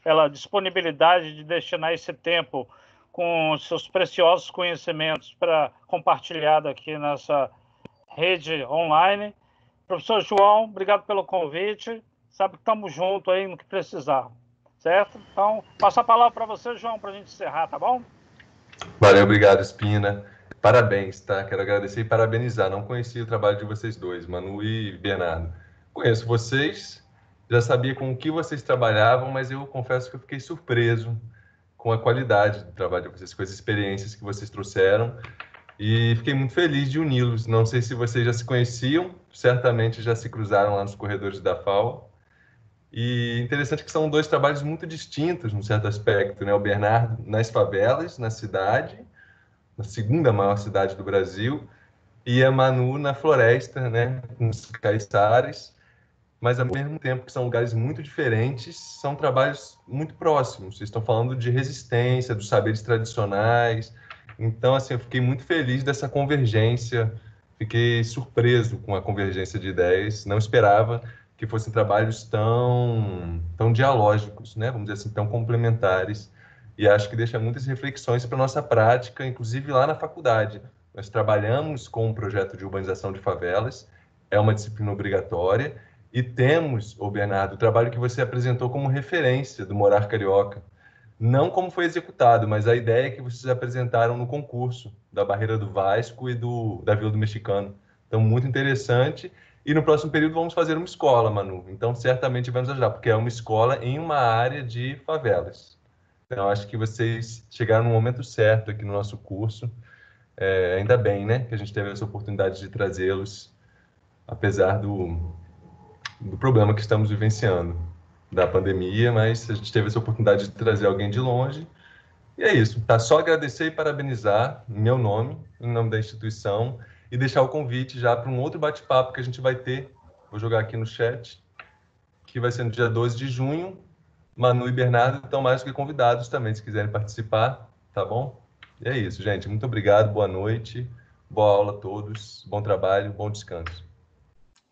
pela disponibilidade de destinar esse tempo com seus preciosos conhecimentos para compartilhar aqui nessa rede online. Professor João, obrigado pelo convite. Sabe que estamos juntos aí no que precisar. certo? Então, passo a palavra para você, João, para a gente encerrar, tá bom? Valeu, obrigado, Espina. Parabéns, tá? Quero agradecer e parabenizar. Não conhecia o trabalho de vocês dois, Manu e Bernardo. Conheço vocês, já sabia com o que vocês trabalhavam, mas eu confesso que eu fiquei surpreso com a qualidade do trabalho de vocês, com as experiências que vocês trouxeram. E fiquei muito feliz de uni-los. Não sei se vocês já se conheciam, certamente já se cruzaram lá nos corredores da FAO. E interessante que são dois trabalhos muito distintos, num certo aspecto, né? O Bernardo nas favelas, na cidade, na segunda maior cidade do Brasil, e a Manu na floresta, né? Com os caiçares, mas ao mesmo tempo que são lugares muito diferentes, são trabalhos muito próximos. Vocês estão falando de resistência, dos saberes tradicionais. Então, assim, eu fiquei muito feliz dessa convergência, fiquei surpreso com a convergência de ideias, não esperava que fossem trabalhos tão dialógicos, né? Vamos dizer assim, tão complementares, e acho que deixa muitas reflexões para a nossa prática, inclusive lá na faculdade. Nós trabalhamos com um projeto de urbanização de favelas, é uma disciplina obrigatória, e temos, ô Bernardo, o trabalho que você apresentou como referência do Morar Carioca. Não como foi executado, mas a ideia que vocês apresentaram no concurso da Barreira do Vasco e da Vila do Mexicano. Então, muito interessante. E no próximo período vamos fazer uma escola, Manu. Então, certamente vamos ajudar, porque é uma escola em uma área de favelas. Então, acho que vocês chegaram no momento certo aqui no nosso curso. Ainda bem, né, que a gente teve essa oportunidade de trazê-los, apesar do problema que estamos vivenciando, da pandemia, mas a gente teve essa oportunidade de trazer alguém de longe. E é isso, tá? Só agradecer e parabenizar em meu nome, em nome da instituição, e deixar o convite já para um outro bate-papo que a gente vai ter, vou jogar aqui no chat, que vai ser no dia 12 de junho. Manu e Bernardo estão mais do que convidados também, se quiserem participar, tá bom? E é isso, gente. Muito obrigado, boa noite, boa aula a todos, bom trabalho, bom descanso.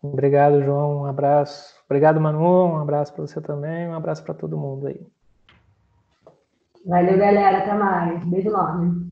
Obrigado, João. Um abraço. Obrigado, Manu. Um abraço para você também. Um abraço para todo mundo aí. Valeu, galera. Até mais. Beijo enorme.